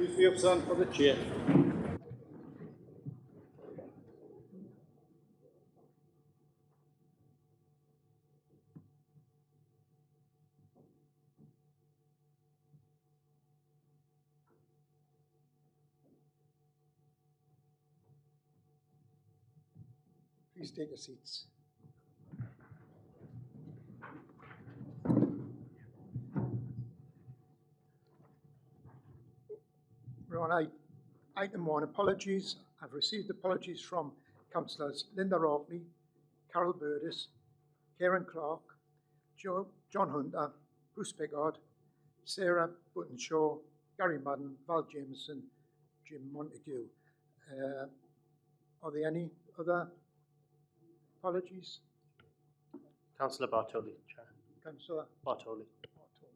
Please be upstand for the chair. Please take your seats. We're on item 1, apologies. I've received apologies from Councillors Linda Rockley, Carol Burdis, Karen Clark, John Hunter, Bruce Biggard, Sarah Buttonshaw, Gary Madden, Val Jameson, Jim Montague. Are there any other apologies? Councillor Bartoli, Chair. Councillor Bartoli. okay.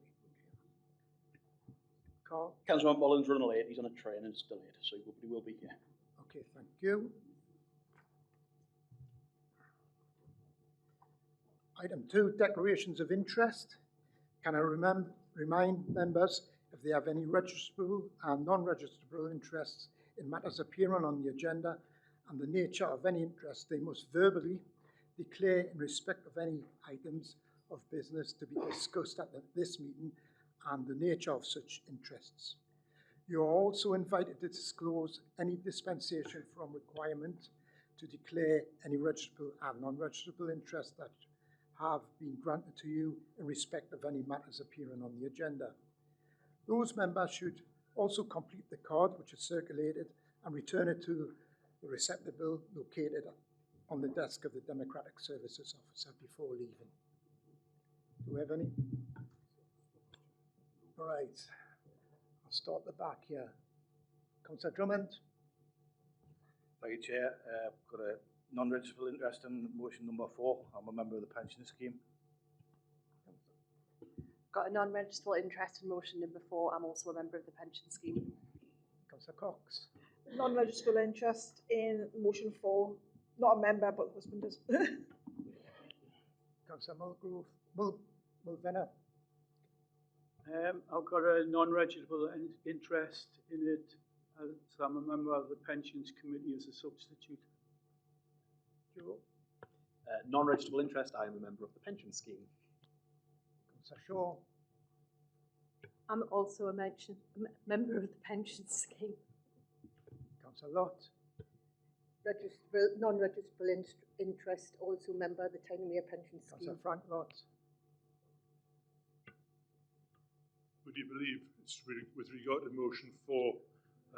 Carl? Councillor Mullins running late, he's on a train and it's delayed, so he will be here. Okay, thank you. Item 2, declarations of interest. Can I remind members if they have any registrable and non-registrable interests in matters appearing on the agenda and the nature of any interest, they must verbally declare in respect of any items of business to be discussed at this meeting and the nature of such interests. You are also invited to disclose any dispensation from requirement to declare any registrable and non-registrable interests that have been granted to you in respect of any matters appearing on the agenda. Those members should also complete the card which is circulated and return it to the receptacle located on the desk of the Democratic Services Officer before leaving. Do we have any? All right, I'll start at the back here. Councillor Drummond. Thank you, Chair. Got a non-registrable interest in motion number 4. I'm a member of the pension scheme. Got a non-registrable interest in motion number 4. I'm also a member of the pension scheme. Councillor Cox. Non-registrable interest in motion 4. Not a member, but the husband is. Councillor Mulgrove. Mulvenna. I've got a non-registrable interest in it, so I'm a member of the Pensions Committee as a substitute. Joe. Non-registrable interest, I am a member of the pension scheme. Councillor Shaw. I'm also a member of the pension scheme. Councillor Lott. Non-registrable interest, also member of the Tyne pension scheme. Councillor Frank Lott. Would you believe it's with regard to motion 4,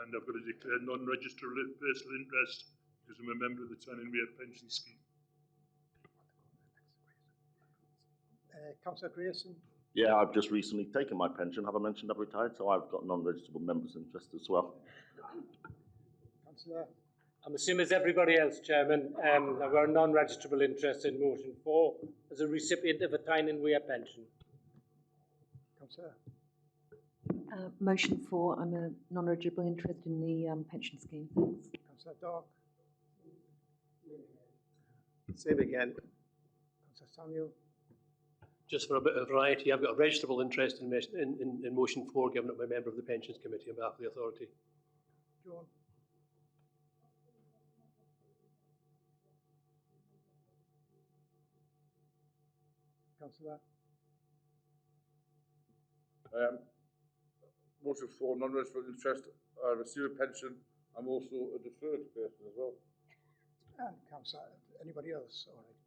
and I've got to declare non-registered personal interest because I'm a member of the Tyne pension scheme. Councillor Grayson. Yeah, I've just recently taken my pension. Have I mentioned I've retired? So I've got non-registrable members' interest as well. Councillor. I'm the same as everybody else, Chairman. I've got a non-registrable interest in motion 4 as a recipient of a Tyne and Weir pension. Councillor. Motion 4, I'm a non-registrable interest in the pension scheme. Thanks. Councillor Dark. Same again. Councillor Samuel. Just for a bit of variety, I've got a registrable interest in motion 4, given up my member of the Pensions Committee on behalf of the authority. John. Councillor. Motion 4, non-registrable interest. I receive a pension. I'm also a deferred person as well. And Councillor, anybody else? All right.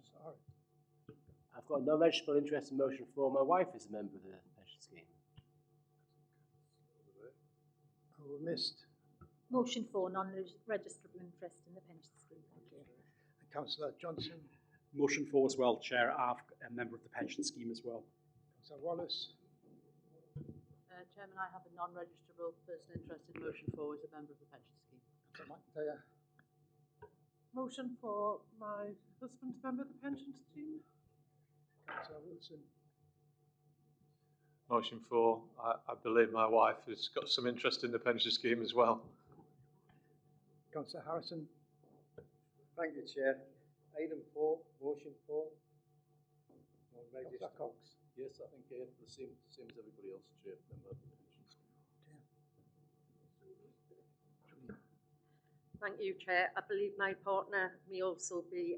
Sorry. I've got a non-registrable interest in motion 4. My wife is a member of the pension scheme. Who missed? Motion 4, non-registrable interest in the pension scheme. Okay. And Councillor Johnson. Motion 4 as well, Chair. I'm a member of the pension scheme as well. Councillor Wallace. Chairman, I have a non-registrable personal interest in motion 4 as a member of the pension scheme. Councillor McIntyre. Motion for my husband's member of the pension scheme. Councillor Wilson. Motion 4. I believe my wife has got some interest in the pension scheme as well. Councillor Harrison. Thank you, Chair. Item 4, motion 4. Councillor Cox. Yes, I think the same as everybody else, Chair, member of the pension scheme. Thank you, Chair. I believe my partner may also be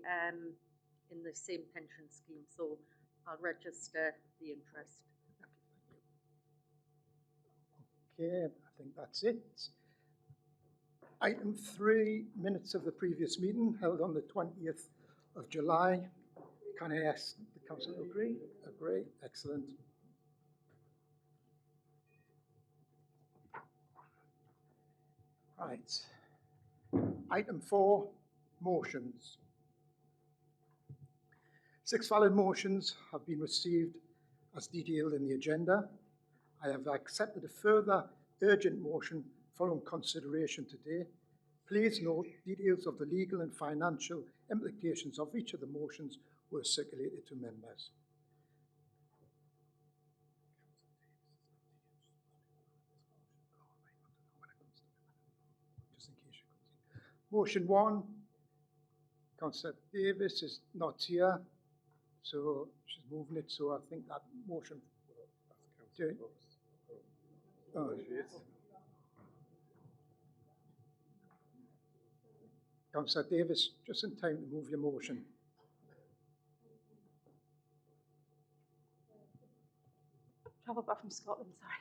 in the same pension scheme, so I'll register the interest. Okay, I think that's it. Item 3, minutes of the previous meeting held on the 20th of July. Can I ask the council to agree? Agree, excellent. Right. Item 4, motions. 6 valid motions have been received as detailed in the agenda. I have accepted a further urgent motion following consideration today. Please note details of the legal and financial implications of each of the motions were circulated to members. Just in case you couldn't see. Motion 1, Councillor Davis is not here, so she's moving it, so I think that motion... Oh, Councillor Davis, just in time to move your motion. Travel back from Scotland, sorry.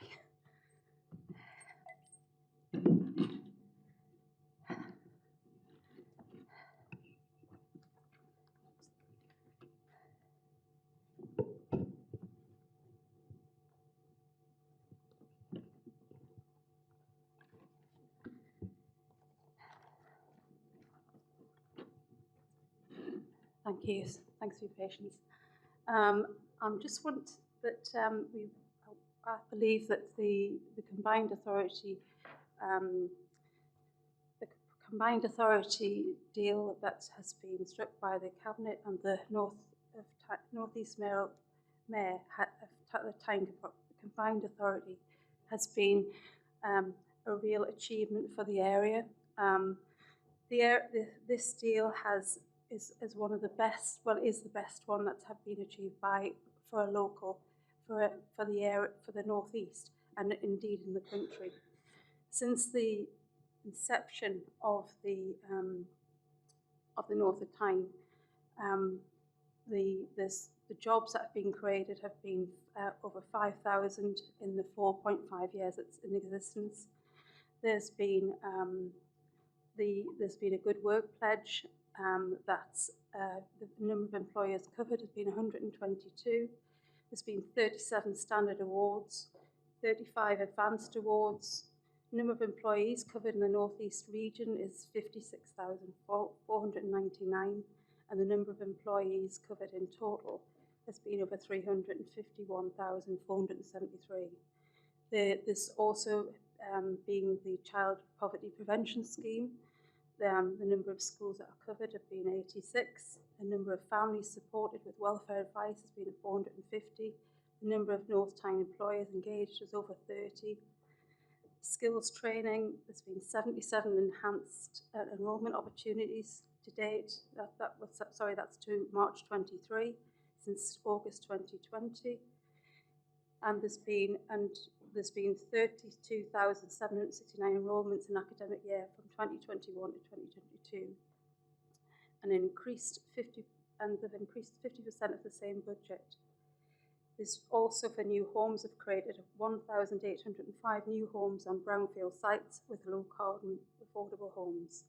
Thank you. Thanks for your patience. I just want that I believe that the combined authority deal that has been struck by the Cabinet and the North East Mayor of the Tyne combined authority has been a real achievement for the area. This deal is one of the best, well, is the best one that's been achieved for a local, for the area, for the North East, and indeed in the country. Since the inception of the North of Tyne, the jobs that have been created have been over 5,000 in the 4.5 years it's in existence. There's been a good work pledge. That's the number of employers covered has been 122. There's been 37 standard awards, 35 advanced awards. Number of employees covered in the North East region is 56,499, and the number of employees covered in total has been over 351,473. There's also being the Child Poverty Prevention Scheme. The number of schools that are covered have been 86. The number of families supported with welfare advice has been 450. The number of North Tyne employers engaged is over 30. Skills training, there's been 77 enhanced enrolment opportunities to date. That's to March 23, since August 2020. And there's been 32,769 enrolments in academic year from 2021 to 2022, and they've increased 50% of the same budget. There's also, for new homes, have created 1,805 new homes on brownfield sites with low carbon affordable homes,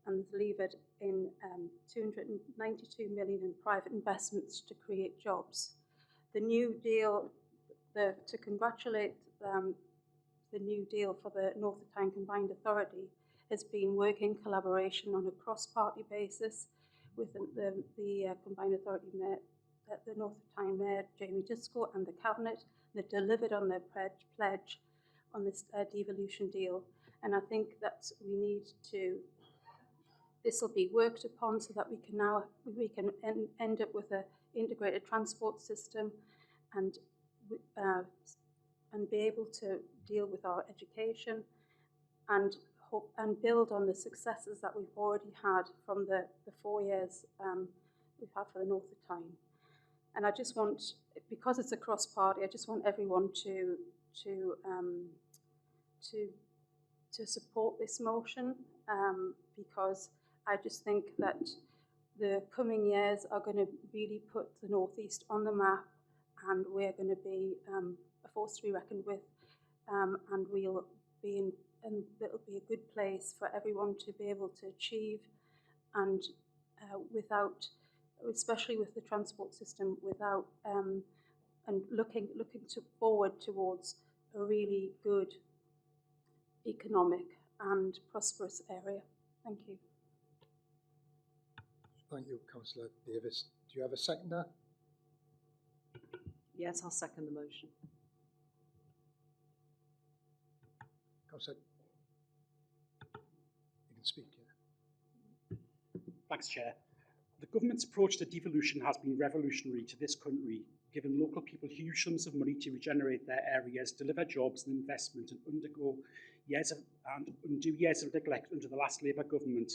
and delivered in 292 million in private investments to create jobs. The new deal, to congratulate the new deal for the North of Tyne Combined Authority, has been working in collaboration on a cross-party basis with the Combined Authority Mayor, the North of Tyne Mayor Jamie Disco, and the Cabinet. They've delivered on their pledge on this devolution deal, and I think that we need to. This will be worked upon so that we can end up with an integrated transport system, and be able to deal with our education and build on the successes that we've already had from the 4 years we've had for the North of Tyne. And I just want, because it's a cross-party, I just want everyone to to support this motion because I just think that the coming years are going to really put the North East on the map, and we're going to be a force to be reckoned with, and we'll be in, and it'll be a good place for everyone to be able to achieve, and without, especially with the transport system, without and looking forward towards a really good economic and prosperous area. Thank you. Thank you, Councillor Davis. Do you have a seconder? Yes, I'll second the motion. Councillor, you can speak, yeah. Thanks, Chair. The government's approach to devolution has been revolutionary to this country, giving local people huge sums of money to regenerate their areas, deliver jobs and investment, and undo years of neglect under the last Labour government.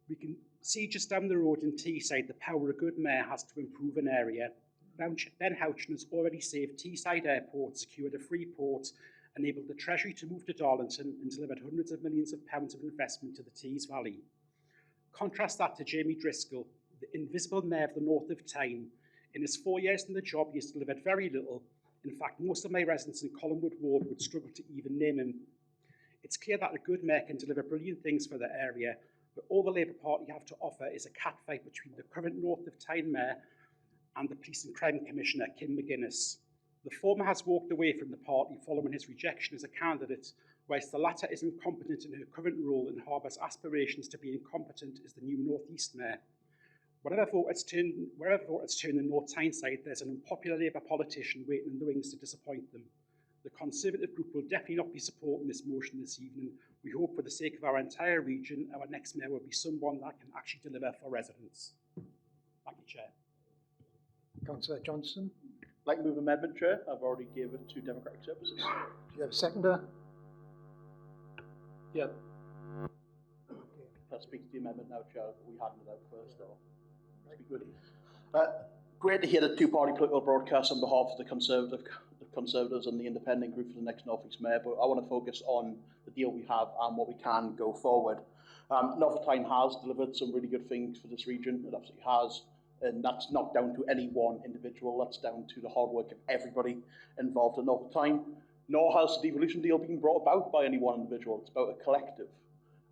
We can see just down the road in Teesside the power a good mayor has to improve an area. Ben Houchin has already saved Teesside Airport, secured a free port, enabled the Treasury to move to Darlington, and delivered hundreds of millions of pounds of investment to the Tees Valley. Contrast that to Jamie Driscoll, the invisible mayor of the North of Tyne. In his 4 years in the job, he has delivered very little. In fact, most of my residents in Collinwood Ward would struggle to even name him. It's clear that a good mayor can deliver brilliant things for the area, but all the Labour Party have to offer is a catfight between the current North of Tyne mayor and the Police and Crime Commissioner, Kim McGuinness. The former has walked away from the party following his rejection as a candidate, whilst the latter is incompetent in her current role and harbours aspirations to be incompetent as the new North East mayor. Wherever voters turn the North Tyne side, there's an unpopular Labour politician waiting in the wings to disappoint them. The Conservative group will definitely not be supporting this motion this evening. We hope for the sake of our entire region, our next mayor will be someone that can actually deliver for residents. Thank you, Chair. Councillor Johnson. I'd like to move amendment, Chair. I've already given it to Democratic Services. Do you have a seconder? Yeah. Okay. I'll speak to the amendment now, Chair. We hadn't it out first, though. Speak with great to hear the two-party political broadcast on behalf of the Conservatives and the independent group for the next North East Mayor, but I want to focus on the deal we have and what we can go forward. North of Tyne has delivered some really good things for this region. It absolutely has. And that's not down to any one individual, that's down to the hard work of everybody involved in North of Tyne. Nor has the devolution deal been brought about by any one individual, it's about a collective.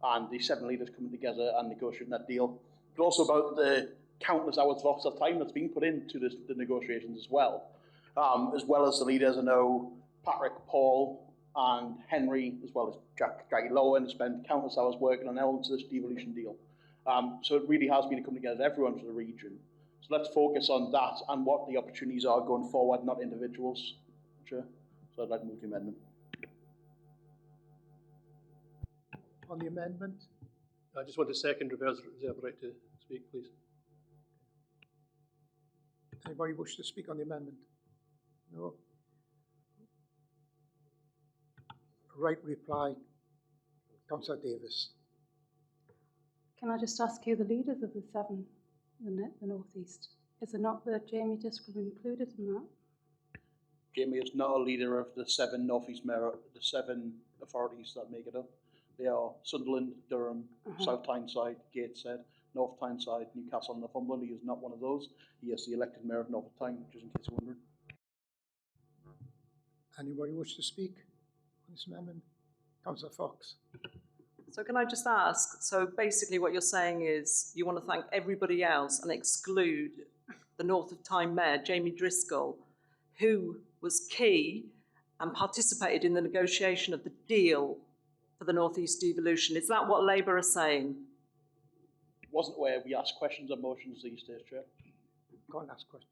And the 7 leaders coming together and negotiating that deal. But also about the countless hours of time that's been put into the negotiations as well as the leaders. I know Patrick, Paul and Henry, as well as Jackie Lowen, spent countless hours working on elements of this devolution deal. So it really has been a coming together of everyone for the region. So let's focus on that and what the opportunities are going forward, not individuals. Sure. So I'd like to move the amendment. On the amendment? I just want to second reserve the right to speak, please. Anybody wish to speak on the amendment? No? Right reply. Councillor Davis. Can I just ask you the leaders of the 7, the North East? Is it not the Jamie Driscoll included in that? Jamie is not a leader of the 7 North East Mayor, the 7 authorities that make it up. They are Sunderland, Durham, South Tyneside, Gateshead, North Tyneside, Newcastle and Northumberland. He is not one of those. He is the elected Mayor of North Tyne, just in case you're wondering. Anybody wish to speak on this amendment? Councillor Fox. So can I just ask, so basically what you're saying is you want to thank everybody else and exclude the North of Tyne Mayor, Jamie Driscoll, who was key and participated in the negotiation of the deal for the North East devolution. Is that what Labour are saying? Wasn't aware we ask questions on motions these days, Chair. Go on, ask questions.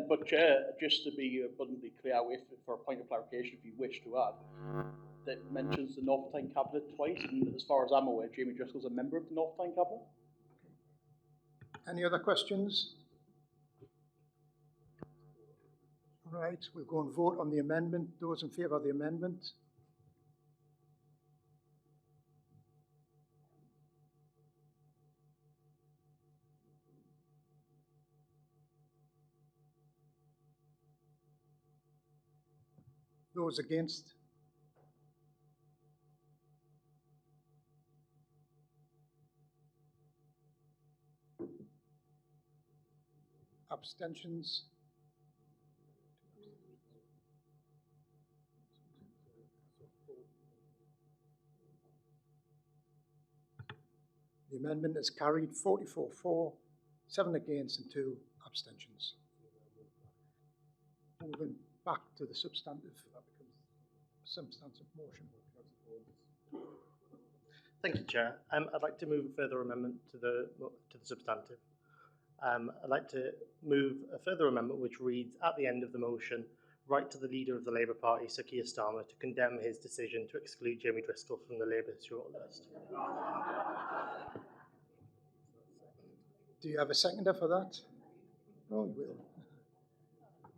But Chair, just to be abundantly clear, for a point of clarification, if you wish to add, that mentions the North Tyne Cabinet twice, and as far as I'm aware, Jamie Driscoll's a member of the North Tyne Cabinet. Any other questions? Right, we'll go and vote on the amendment. Those in favour of the amendment? Those against? Abstentions? The amendment is carried 44 for, 7 against and 2 abstentions. Moving back to the substantive motion. Thank you, Chair. I'd like to move a further amendment to the substantive. I'd like to move a further amendment which reads, at the end of the motion, write to the leader of the Labour Party, Sir Keir Starmer, to condemn his decision to exclude Jamie Driscoll from the Labour shortlist. Do you have a seconder for that? Oh, you will.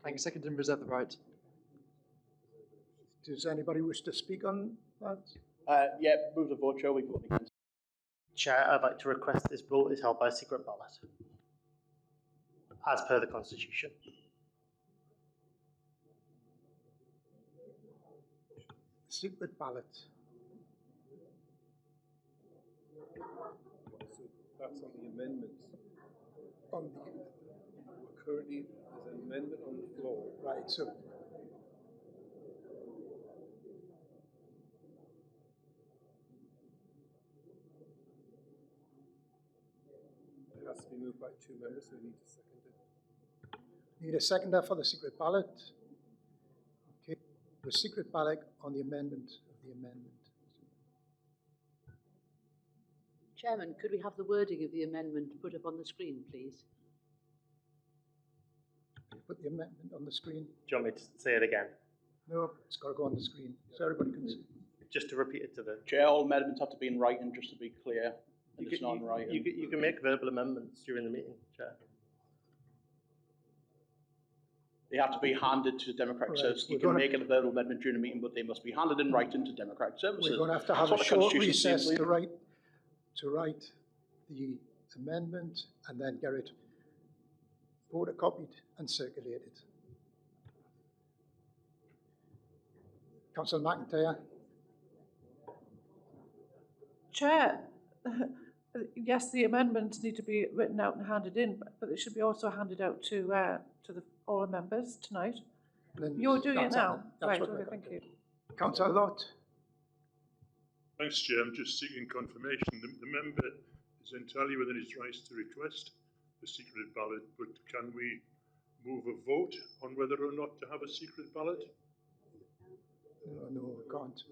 Thank you. Second and reserve the right. Does anybody wish to speak on that? Yeah, move the vote, Chair. We vote against. Chair, I'd like to request this vote is held by secret ballot, as per the Constitution. Secret ballot. So that's on the amendment. On the currently, there's an amendment on the floor. Right, so It has to be moved by 2 members, so we need to second it. need a seconder for the secret ballot. Okay, the secret ballot on the amendment of the amendment. Chairman, could we have the wording of the amendment put up on the screen, please? Put the amendment on the screen. Do you want me to say it again? No, it's got to go on the screen so everybody can see. Just to repeat it to the... Chair, all amendments have to be in writing, just to be clear. And it's not in writing. You can make verbal amendments during the meeting, Chair. They have to be handed to Democratic Services. You can make a verbal amendment during the meeting, but they must be handed in writing to Democratic Services. We're going to have a short recess to write the amendment and then get it photocopied and circulated. Councillor McIntyre. Chair, yes, the amendments need to be written out and handed in, but they should be also handed out to all the members tonight. You're doing it now, right? Okay, thank you. Councillor Lott. Thanks, Chair. I'm just seeking confirmation. The member is entirely within his rights to request a secret ballot, but can we move a vote on whether or not to have a secret ballot? No, we can't.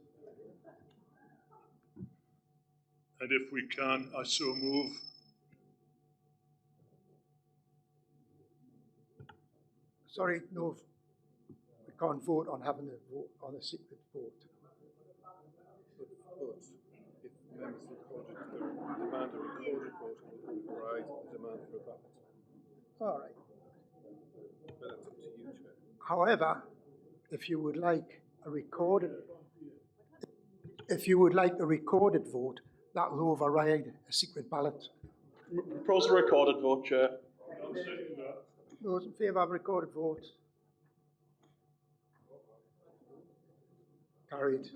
And if we can, I so move. Sorry, no, we can't vote on having a vote on a secret vote. But if members demand a recorded vote, it will override the demand for a ballot. All right. But that's up to you, Chair. However, if you would like a recorded vote, that will override a secret ballot. Propose a recorded vote, Chair. Those in favour of a recorded vote? Carried.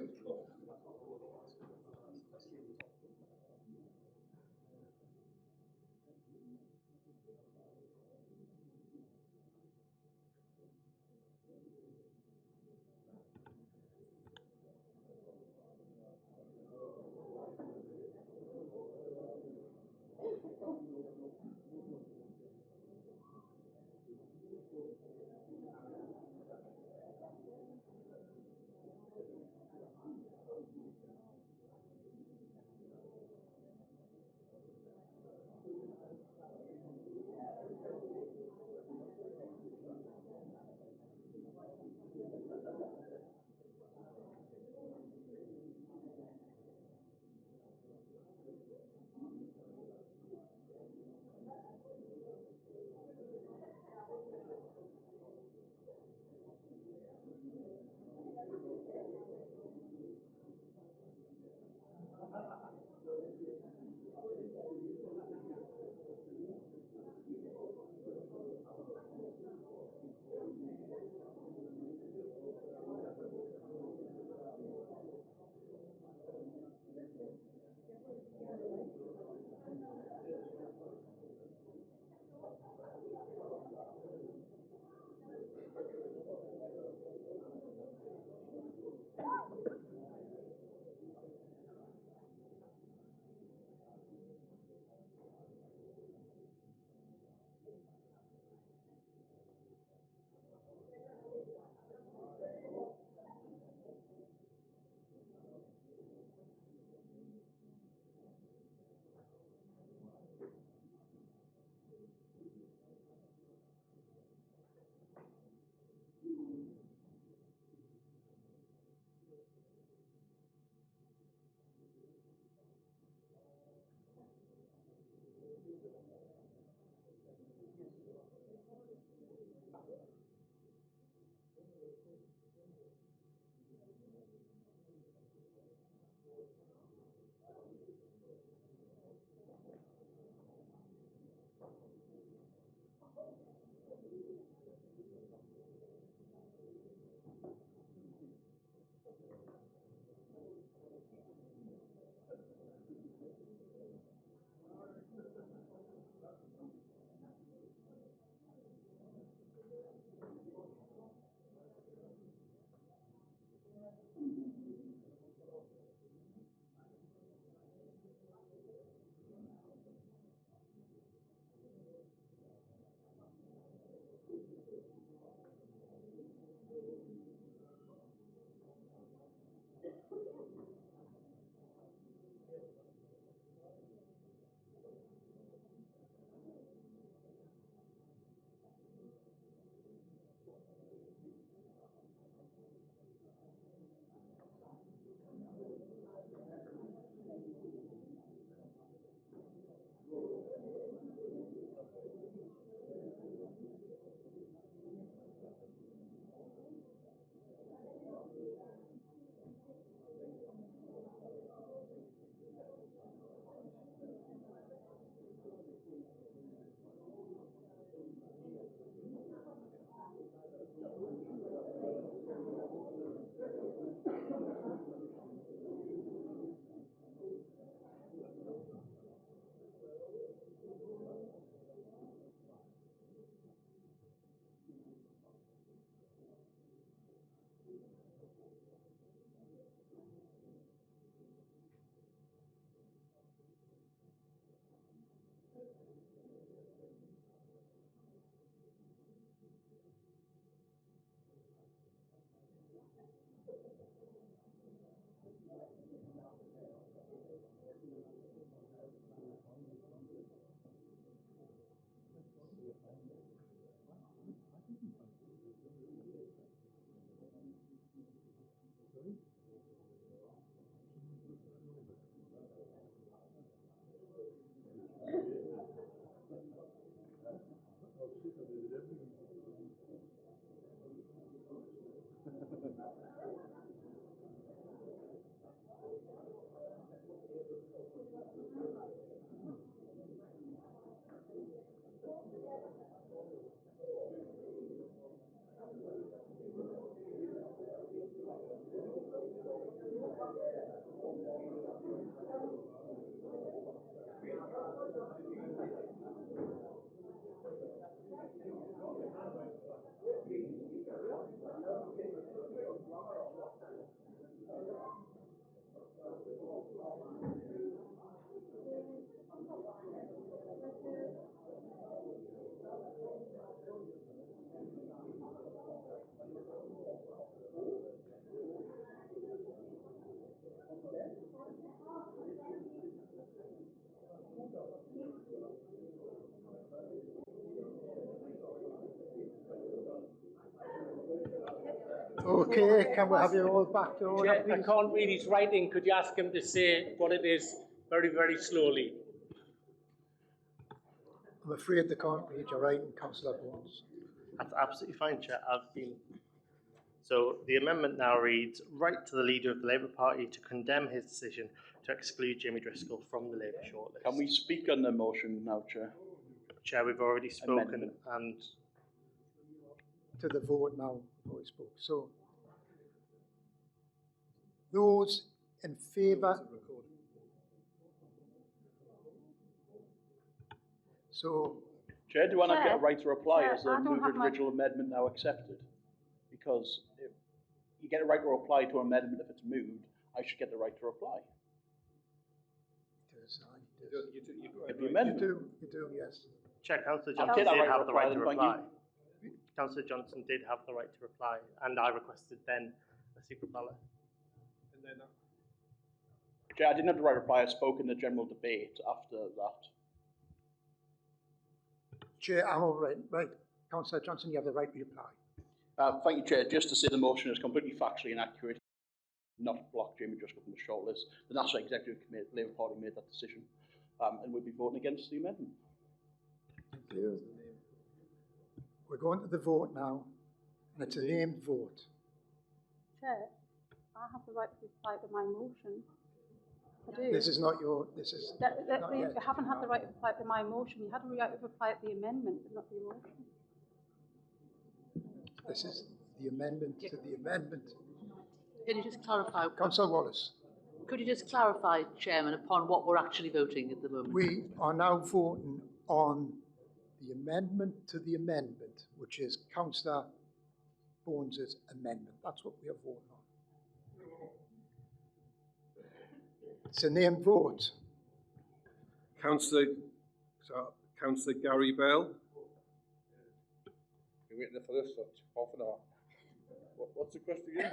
Okay, can we have you all back to order, Chair, I please? can't read his writing. Could you ask him to say what it is very, very slowly? I'm afraid they can't read your writing, Councillor Bones. That's absolutely fine, Chair. So the amendment now reads, write to the leader of the Labour Party to condemn his decision to exclude Jamie Driscoll from the Labour shortlist. Can we speak on the motion now, Chair? Chair, we've already spoken Amendment. and... To the vote now, before we spoke. So, those in favour? So, Chair, do you want to get a right to reply Chair, as the I don't have my- original amendment now accepted? Because if you get a right to reply to an amendment if it's moved, I should get the right to reply. You do, yes. Chair, Councillor I'll Johnson take that did right to have the right reply to then, thank reply. Councillor Johnson did have the right to reply, and I requested then a secret ballot. And then Chair, I didn't have the right to reply. I spoke in the general debate after that. Chair, I'm all right. Right. Councillor Johnson, you have the right to reply. Thank you, Chair. Just to say the motion is completely factually inaccurate, not block Jamie Driscoll from the shortlist. The National Executive Committee, Labour Party made that decision, and we'll be voting against the amendment. Thank you. We're going to the vote now, and it's a named vote. Chair, I have the right to reply to my motion. I do. This is not your, this is not You yet. haven't had the right to reply to my motion. You had the right to reply to the amendment, but not the motion. This is the amendment to the amendment. Can you just clarify? Councillor Wallace. Could you just clarify, Chairman, upon what we're actually voting at the moment? We are now voting on the amendment to the amendment, which is Councillor Bones's amendment. That's what we are voting on. It's a named vote. Councillor Gary Bell. You're waiting for this for half an hour. What's the question again?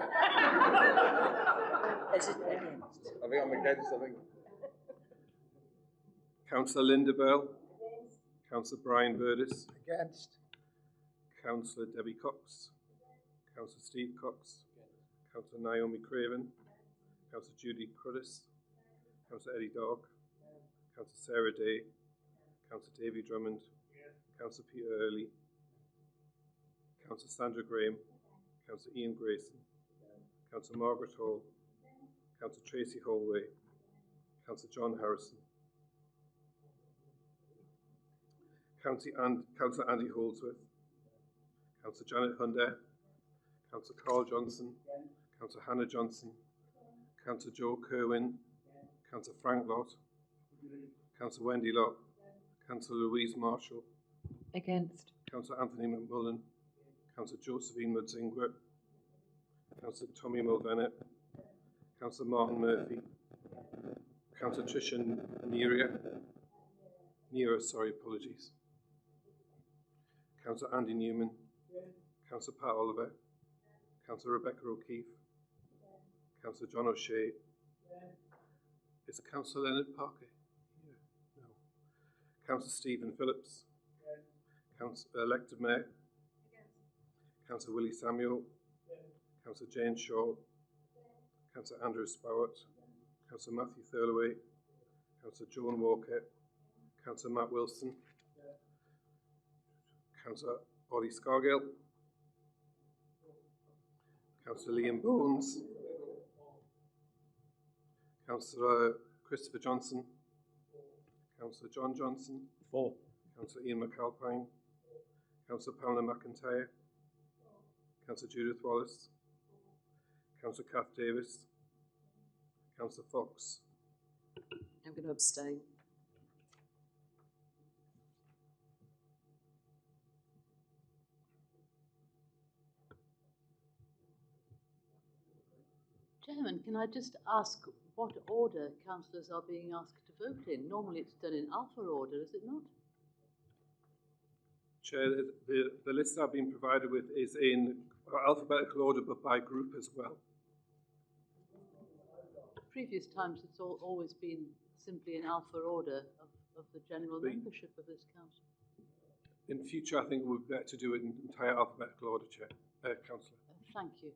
Is it against? I think I'm against, I think. Councillor Linda Bell. Councillor Brian Burdiss. Against. Councillor Debbie Cox. Councillor Steve Cox. Councillor Naomi Craven. Councillor Judy Cruddas. Councillor Eddie Dog. Councillor Sarah Day. Councillor Davy Drummond. Councillor Peter Early. Councillor Sandra Graham. Councillor Ian Grayson. Councillor Margaret Hall. Councillor Tracy Holway. Councillor John Harrison. Councillor Andy Holdsworth. Councillor Janet Hunter. Councillor Carl Johnson. Councillor Hannah Johnson. Councillor Joe Kerwin. Councillor Frank Lott. Councillor Wendy Lott. Councillor Louise Marshall. Against. Councillor Anthony McMullen. Councillor Josephine Mudzinger. Councillor Tommy Mulvenett. Councillor Martin Murphy. Councillor Tricia Neera, sorry, apologies. Councillor Andy Newman. Councillor Pat Oliver. Councillor Rebecca O'Keefe. Councillor John O'Shea. Is Councillor Leonard Parker here? No. Councillor Stephen Phillips. Councillor elected Mayor. Councillor Willie Samuel. Councillor Jane Shaw. Councillor Andrew Spowett. Councillor Matthew Thurloway. Councillor Joan Walker. Councillor Matt Wilson. Councillor Ollie Scargill. Councillor Liam Bones, Councillor Christopher Johnson, Councillor John Johnson, 4. Councillor Ian McAlpine, Councillor Pamela McIntyre, Councillor Judith Wallace, Councillor Kath Davis, Councillor Fox. I'm going to abstain. Chairman, can I just ask what order councillors are being asked to vote in? Normally it's done in alpha order, is it not? Chair, the list I've been provided with is in alphabetical order, but by group as well. Previous times it's always been simply in alpha order of the general membership of this council. In future, I think it would be better to do it in entire alphabetical order, Chair. Councillor. Thank you.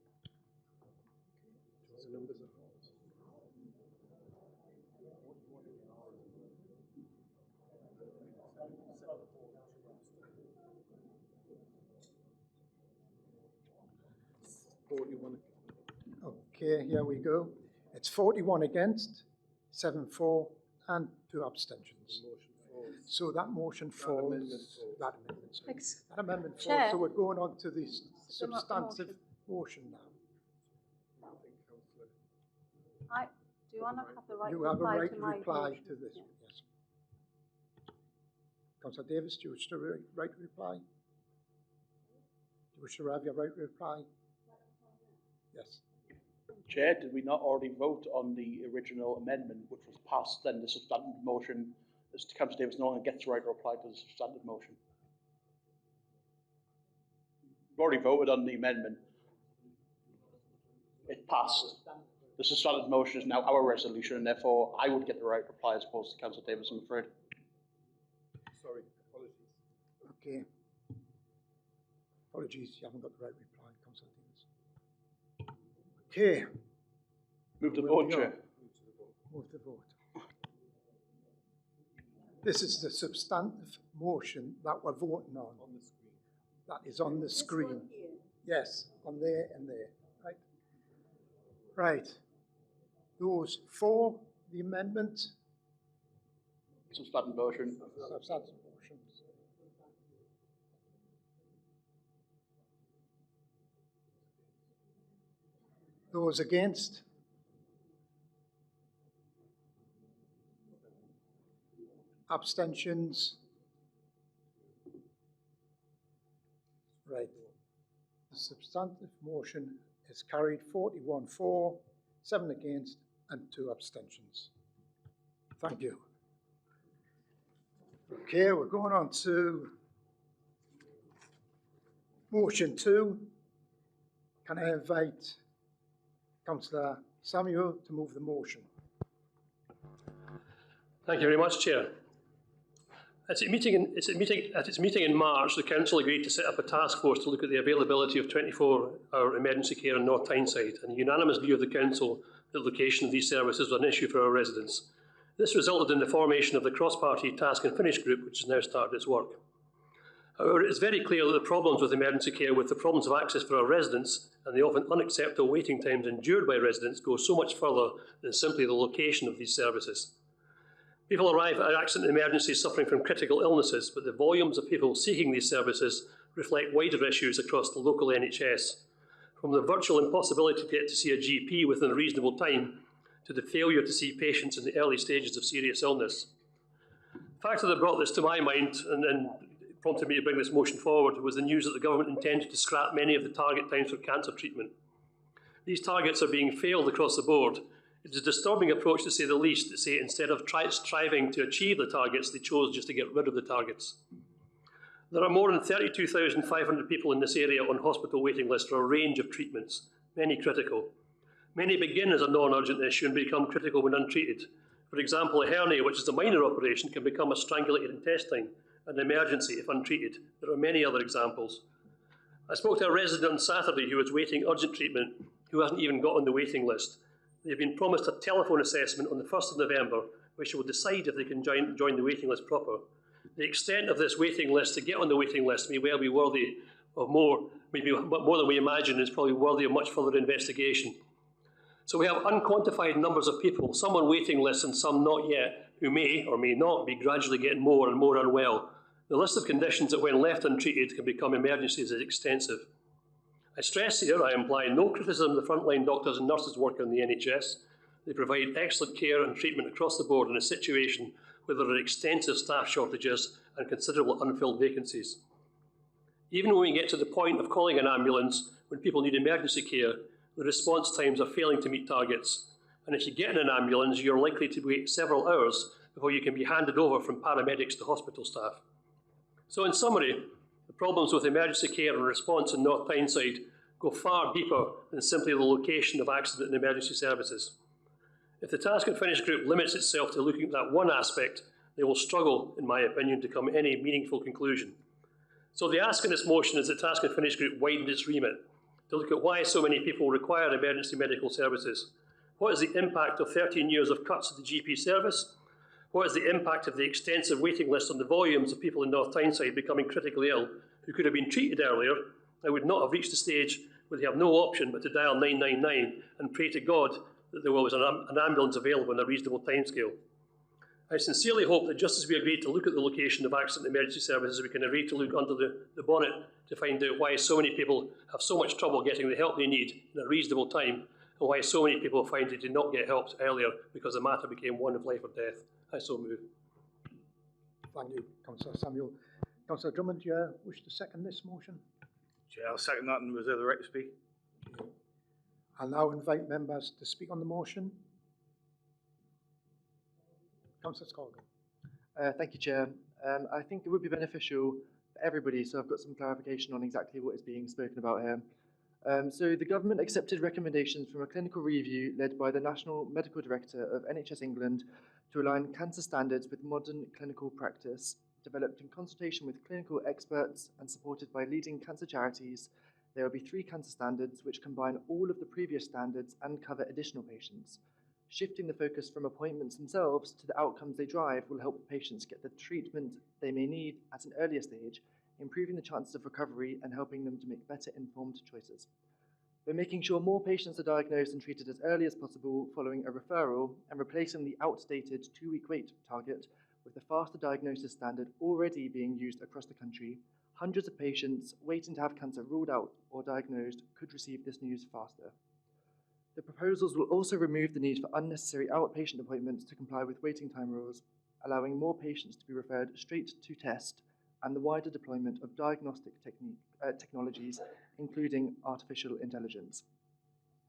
The numbers are 41. Okay, here we go. It's 41 against, 7 for, and 2 abstentions. So that motion falls. That amendment, sorry. That amendment falls. Chair. So we're going on to the substantive motion now. Do I not have the right You to have a reply right to to my reply motion? to this. Yeah. Yes. Councillor Davis, do you wish to right to reply? Do you wish to have your right to reply? Yes. Chair, did we not already vote on the original amendment, which was passed, then the substantive motion, as Councillor Davis no longer gets the right to reply to the substantive motion? We've already voted on the amendment. It passed. The substantive motion is now our resolution, and therefore I would get the right to reply as opposed to Councillor Davis, I'm afraid. Sorry, apologies. Okay. Apologies, you haven't got the right reply, Councillor Davis. Okay. Move the vote, Chair. Move the vote. This is the substantive motion that we're voting on. On the screen. That is on the screen. Yes, on there and there. Right. Right. Those for the amendment? Substantive motion. Substantive motion. Those against? Abstentions? Right. The substantive motion is carried 41 for, 7 against, and 2 abstentions. Thank you. Okay, we're going on to motion 2. Can I invite Councillor Samuel to move the motion? Thank you very much, Chair. At its meeting in March, the Council agreed to set up a task force to look at the availability of 24-hour emergency care on North Tyne site, and a unanimous view of the Council that the location of these services was an issue for our residents. This resulted in the formation of the cross-party task and finish group, which has now started its work. However, it is very clear that the problems with emergency care, with the problems of access for our residents and the often unacceptable waiting times endured by residents, go so much further than simply the location of these services. People arrive at accident emergencies suffering from critical illnesses, but the volumes of people seeking these services reflect wider issues across the local NHS, from the virtual impossibility to get to see a GP within a reasonable time to the failure to see patients in the early stages of serious illness. The factor that brought this to my mind and prompted me to bring this motion forward was the news that the government intended to scrap many of the target times for cancer treatment. These targets are being failed across the board. It is a disturbing approach, to say the least, to say instead of striving to achieve the targets, they chose just to get rid of the targets. There are more than 32,500 people in this area on hospital waiting lists for a range of treatments, many critical. Many begin as a non-urgent issue and become critical when untreated. For example, a hernia, which is a minor operation, can become a strangulated intestine, an emergency if untreated. There are many other examples. I spoke to a resident on Saturday who was waiting urgent treatment, who hasn't even got on the waiting list. They've been promised a telephone assessment on the 1st of November, which will decide if they can join the waiting list proper. The extent of this waiting list to get on the waiting list may well be worthy of more maybe more than we imagine, is probably worthy of much further investigation. So we have unquantified numbers of people, some on waiting lists and some not yet, who may or may not be gradually getting more and more unwell. The list of conditions that, when left untreated, can become emergencies is extensive. I stress here, I imply no criticism of the frontline doctors and nurses working in the NHS. They provide excellent care and treatment across the board in a situation where there are extensive staff shortages and considerable unfilled vacancies. Even when we get to the point of calling an ambulance when people need emergency care, the response times are failing to meet targets. And if you get in an ambulance, you're likely to wait several hours before you can be handed over from paramedics to hospital staff. So in summary, the problems with emergency care and response in North Tyneside go far deeper than simply the location of accident and emergency services. If the Task and Finish group limits itself to looking at that one aspect, they will struggle, in my opinion, to come to any meaningful conclusion. So the ask in this motion is that the Task and Finish group widened its remit to look at why so many people require emergency medical services. What is the impact of 13 years of cuts to the GP service? What is the impact of the extensive waiting list on the volumes of people in North Tyneside becoming critically ill who could have been treated earlier and would not have reached the stage where they have no option but to dial 999 and pray to God that there was an ambulance available in a reasonable timescale? I sincerely hope that just as we agreed to look at the location of accident and emergency services, we can agree to look under the bonnet to find out why so many people have so much trouble getting the help they need in a reasonable time, and why so many people find they did not get help earlier because the matter became one of life or death. I so move. Thank you, Councillor Samuel. Councillor Drummond, do you wish to second this motion? Chair, I'll second that and reserve the right to speak. Okay. I'll now invite members to speak on the motion. Councillor Scolgan. Thank you, Chair. I think it would be beneficial for everybody, so I've got some clarification on exactly what is being spoken about here. So the government accepted recommendations from a clinical review led by the National Medical Director of NHS England to align cancer standards with modern clinical practice. Developed in consultation with clinical experts and supported by leading cancer charities, there will be 3 cancer standards which combine all of the previous standards and cover additional patients. Shifting the focus from appointments themselves to the outcomes they drive will help patients get the treatment they may need at an earlier stage, improving the chances of recovery and helping them to make better informed choices. By making sure more patients are diagnosed and treated as early as possible following a referral and replacing the outdated 2-week wait target with the faster diagnosis standard already being used across the country, hundreds of patients waiting to have cancer ruled out or diagnosed could receive this news faster. The proposals will also remove the need for unnecessary outpatient appointments to comply with waiting time rules, allowing more patients to be referred straight to test, and the wider deployment of diagnostic technologies, including artificial intelligence.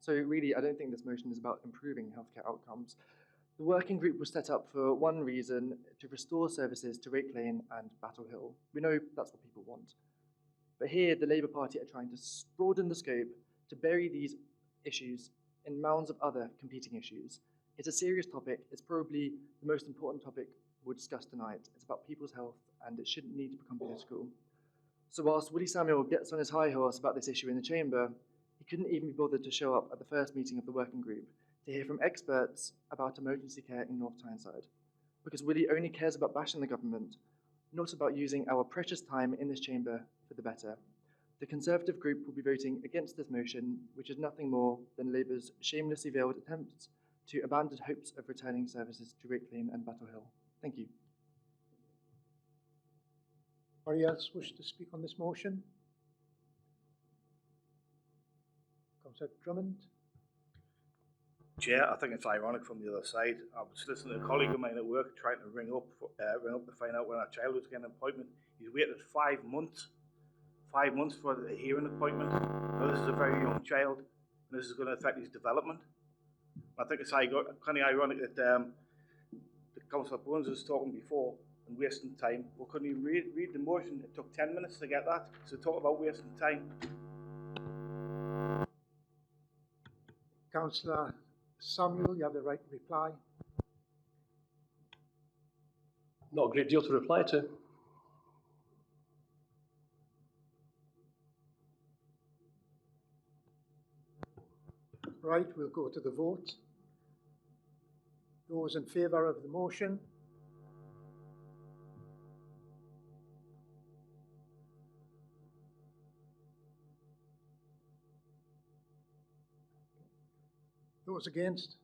So really, I don't think this motion is about improving healthcare outcomes. The working group was set up for one reason: to restore services to Rake Lane and Battle Hill. We know that's what people want. But here, the Labour Party are trying to broaden the scope to bury these issues in mounds of other competing issues. It's a serious topic. It's probably the most important topic we'll discuss tonight. It's about people's health, and it shouldn't need to become political. So whilst Willie Samuel gets on his high horse about this issue in the chamber, he couldn't even be bothered to show up at the first meeting of the working group to hear from experts about emergency care in North Tyneside. Because Willie only cares about bashing the government, not about using our precious time in this chamber for the better. The Conservative group will be voting against this motion, which is nothing more than Labour's shamelessly veiled attempts to abandon hopes of returning services to Rake Lane and Battle Hill. Thank you. Anybody else wish to speak on this motion? Councillor Drummond. Chair, I think it's ironic from the other side. I was listening to a colleague of mine at work trying to ring up to find out when our child was getting an appointment. He's waited 5 months. 5 months for a hearing appointment. Now, this is a very young child, and this is going to affect his development. I think it's kind of ironic that the Councillor Bones was talking before and wasting time. Well, couldn't you read the motion? It took 10 minutes to get that. So talk about wasting time. Councillor Samuel, you have the right to reply. Not a great deal to reply to. Right, we'll go to the vote. Those in favour of the motion? Those against?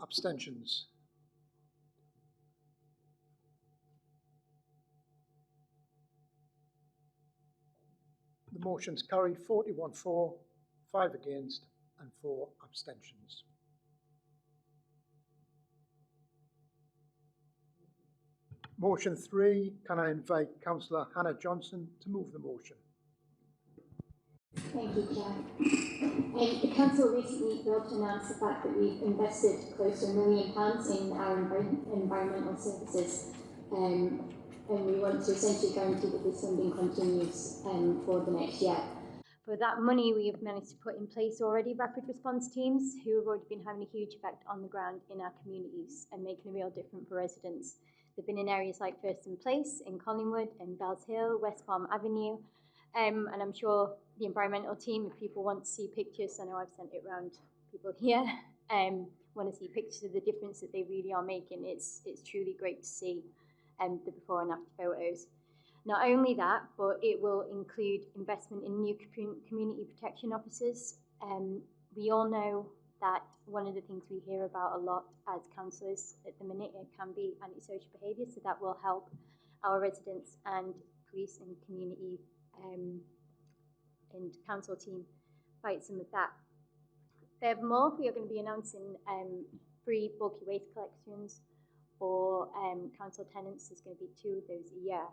Abstentions? The motion's carried 41 for, 5 against and 4 abstentions. Motion 3, can I invite Councillor Hannah Johnson to move the motion? Thank you, Chair. The Council recently failed to announce the fact that we've invested close to £1 million in our environmental services, and we want to essentially guarantee that this funding continues for the next year. For that money, we have managed to put in place already rapid response teams who have already been having a huge effect on the ground in our communities and making a real difference for residents. They've been in areas like Thurston Place, in Collingwood, in Bells Hill, West Palm Avenue, and I'm sure the environmental team, if people want to see pictures, I know I've sent it around people here, want to see pictures of the difference that they really are making. It's truly great to see the before and after photos. Not only that, but it will include investment in new community protection officers. We all know that one of the things we hear about a lot as councillors at the minute, it can be antisocial behaviour, so that will help our residents and police and community and council team fight some of that. Furthermore, we are going to be announcing free bulky waste collections for council tenants. There's going to be 2 of those a year.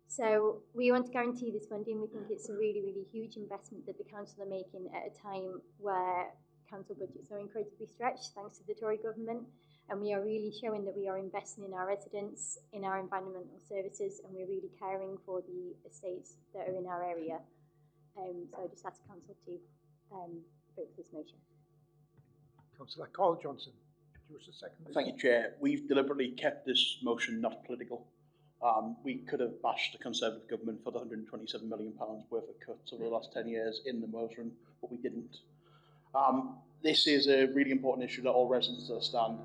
So we want to guarantee this funding. We think it's a really, really huge investment that the council are making at a time where council budgets are incredibly stretched thanks to the Tory government, and we are really showing that we are investing in our residents, in our environmental services, and we're really caring for the estates that are in our area. So I just ask council to vote for this motion. Councillor Carl Johnson, do you wish to second this? Thank you, Chair. We've deliberately kept this motion not political. We could have bashed the Conservative government for the £127 million worth of cuts over the last 10 years in the motion, but we didn't. This is a really important issue that all residents understand.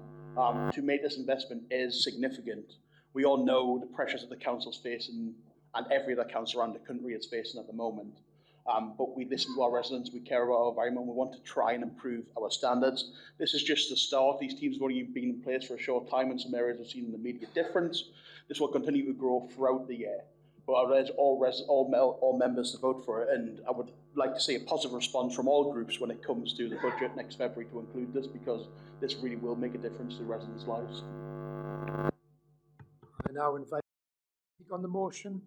To make this investment is significant. We all know the pressures that the council's facing and every other council around the country is facing at the moment. But we listen to our residents, we care about our environment, we want to try and improve our standards. This is just the start. These teams have only been in place for a short time. In some areas we've seen an immediate difference. This will continue to grow throughout the year. But I urge all members to vote for it, and I would like to see a positive response from all groups when it comes to the budget next February to include this, because this really will make a difference to residents' lives. I now invite to speak on the motion.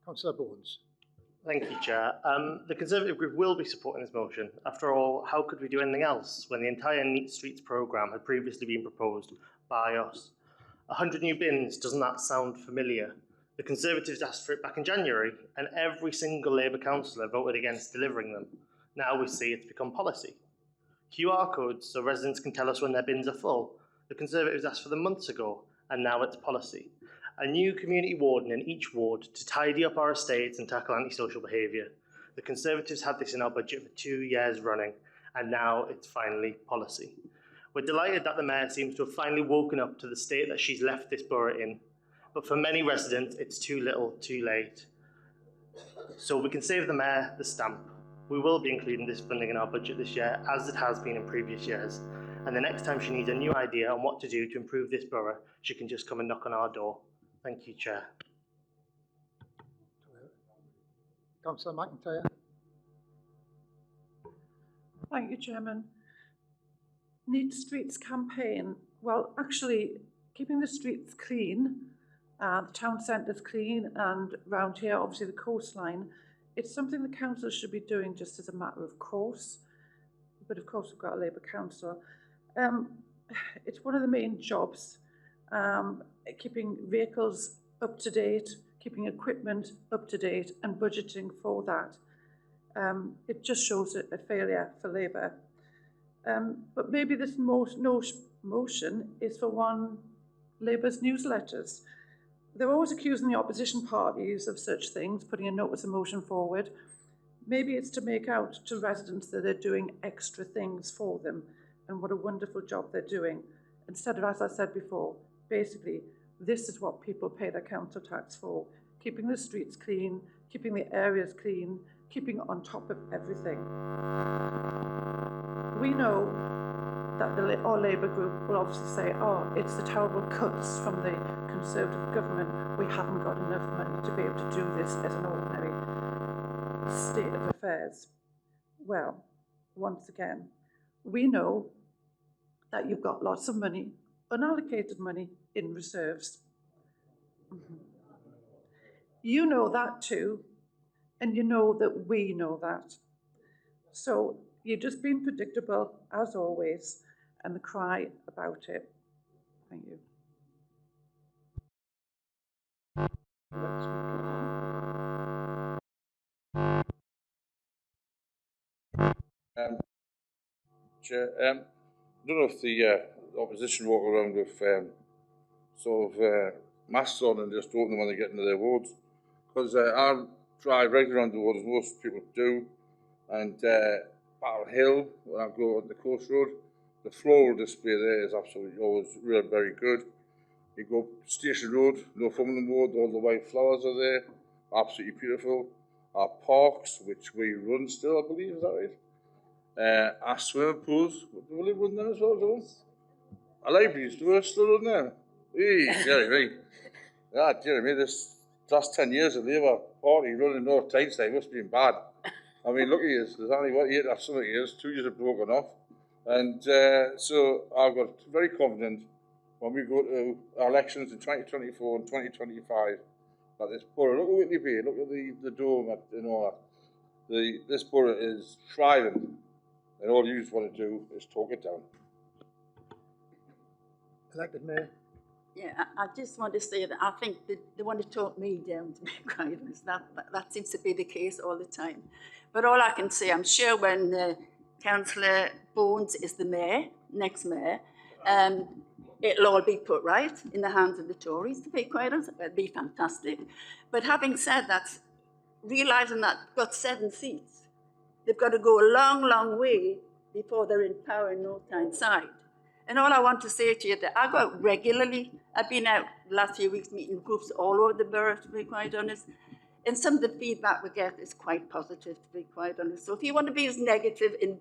Councillor Bones. Thank you, Chair. The Conservative Group will be supporting this motion. After all, how could we do anything else when the entire Neat Streets programme had previously been proposed by us? 100 new bins, doesn't that sound familiar? The Conservatives asked for it back in January, and every single Labour councillor voted against delivering them. Now we see it's become policy. QR codes so residents can tell us when their bins are full. The Conservatives asked for them months ago, and now it's policy. A new community warden in each ward to tidy up our estates and tackle antisocial behaviour. The Conservatives had this in our budget for 2 years running, and now it's finally policy. We're delighted that the Mayor seems to have finally woken up to the state that she's left this borough in. But for many residents, it's too little, too late. So we can save the Mayor the stamp. We will be including this funding in our budget this year, as it has been in previous years. And the next time she needs a new idea on what to do to improve this borough, she can just come and knock on our door. Thank you, Chair. Councillor McIntyre. Thank you, Chairman. Neat Streets campaign. Well, actually, keeping the streets clean, the town centres clean, and round here, obviously the coastline, it's something the council should be doing just as a matter of course. But of course, we've got a Labour council. It's one of the main jobs, keeping vehicles up to date, keeping equipment up to date, and budgeting for that. It just shows a failure for Labour. But maybe this motion is for one Labour's newsletters. They're always accusing the opposition parties of such things, putting a notice of motion forward. Maybe it's to make out to residents that they're doing extra things for them and what a wonderful job they're doing. Instead of, as I said before, basically, this is what people pay their council tax for. keeping the streets clean, keeping the areas clean, keeping on top of everything. We know that our Labour group will obviously say, oh, it's the terrible cuts from the Conservative government. We haven't got enough money to be able to do this as an ordinary state of affairs. Well, once again, we know that you've got lots of money, unallocated money in reserves. You know that too, and you know that we know that. So you're just being predictable, as always, and the cry about it. Thank you. Chair, I don't know if the opposition walk around with sort of masks on and just open them when they get into their wards, because I drive regularly around the wards, as most people do, and Battle Hill, when I go on the coast road, the floral display there is absolutely always real very good. You go up Station Road, Northumberland Road, all the white flowers are there, absolutely beautiful. Our parks, which we run still, I believe, is that right? Our swimming pools, do we run them as well, do we? Our libraries, do we still run them? Hey, dear me. Ah, dear me, this last 10 years of Labour Party running North of Tyne side must have been bad. I mean, look at you, there's only, what, 8 or something years, 2 years have broken off. And so I've got very confident when we go to our elections in 2024 and 2025 that this borough, look at Whitley Bay, look at the dome and all that. This borough is thriving, and all you just want to do is talk it down. Elected Mayor. Yeah, I just want to say that I think they want to talk me down, to be quite honest. That seems to be the case all the time. But all I can say, I'm sure when Councillor Bones is the mayor, next mayor, it'll all be put right in the hands of the Tories, to be quite honest. It'll be fantastic. But having said that, realising that they've got 7 seats, they've got to go a long, long way before they're in power in North Tyne side. And all I want to say to you that I go out regularly. I've been out the last few weeks meeting groups all over the borough, to be quite honest. And some of the feedback we get is quite positive, to be quite honest. So if you want to be as negative and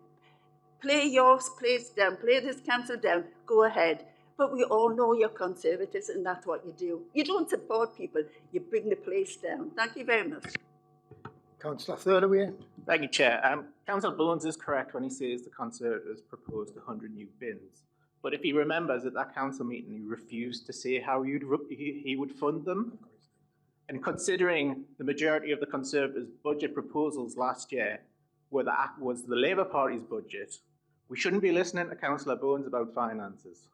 play your place down, play this council down, go ahead. But we all know you're Conservatives, and that's what you do. You don't support people, you bring the place down. Thank you very much. Councillor Thirlaway. Thank you, Chair. Councillor Bones is correct when he says the Conservatives proposed 100 new bins. But if he remembers at that council meeting, he refused to say how he would fund them. And considering the majority of the Conservatives' budget proposals last year was the Labour Party's budget, we shouldn't be listening to Councillor Bones about finances.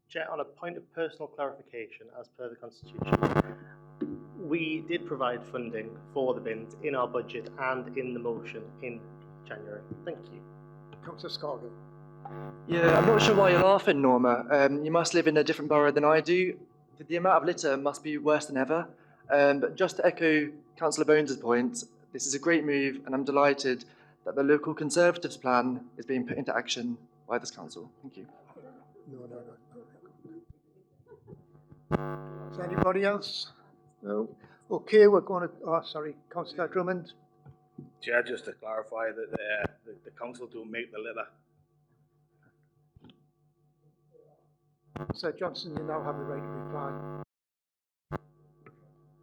Chair, on a point of personal clarification, as per the Constitution, we did provide funding for the bins in our budget and in the motion in January. Thank you. Councillor Scargill. Yeah, I'm not sure why you're laughing, Norma. You must live in a different borough than I do. The amount of litter must be worse than ever. But just to echo Councillor Bones' point, this is a great move, and I'm delighted that the local Conservatives plan is being put into action by this council. Thank you. No. Is there anybody else? No? Okay, we're going to, Councillor Drummond. Chair, just to clarify that the council don't make the litter. Sir Johnson, you now have the right to reply.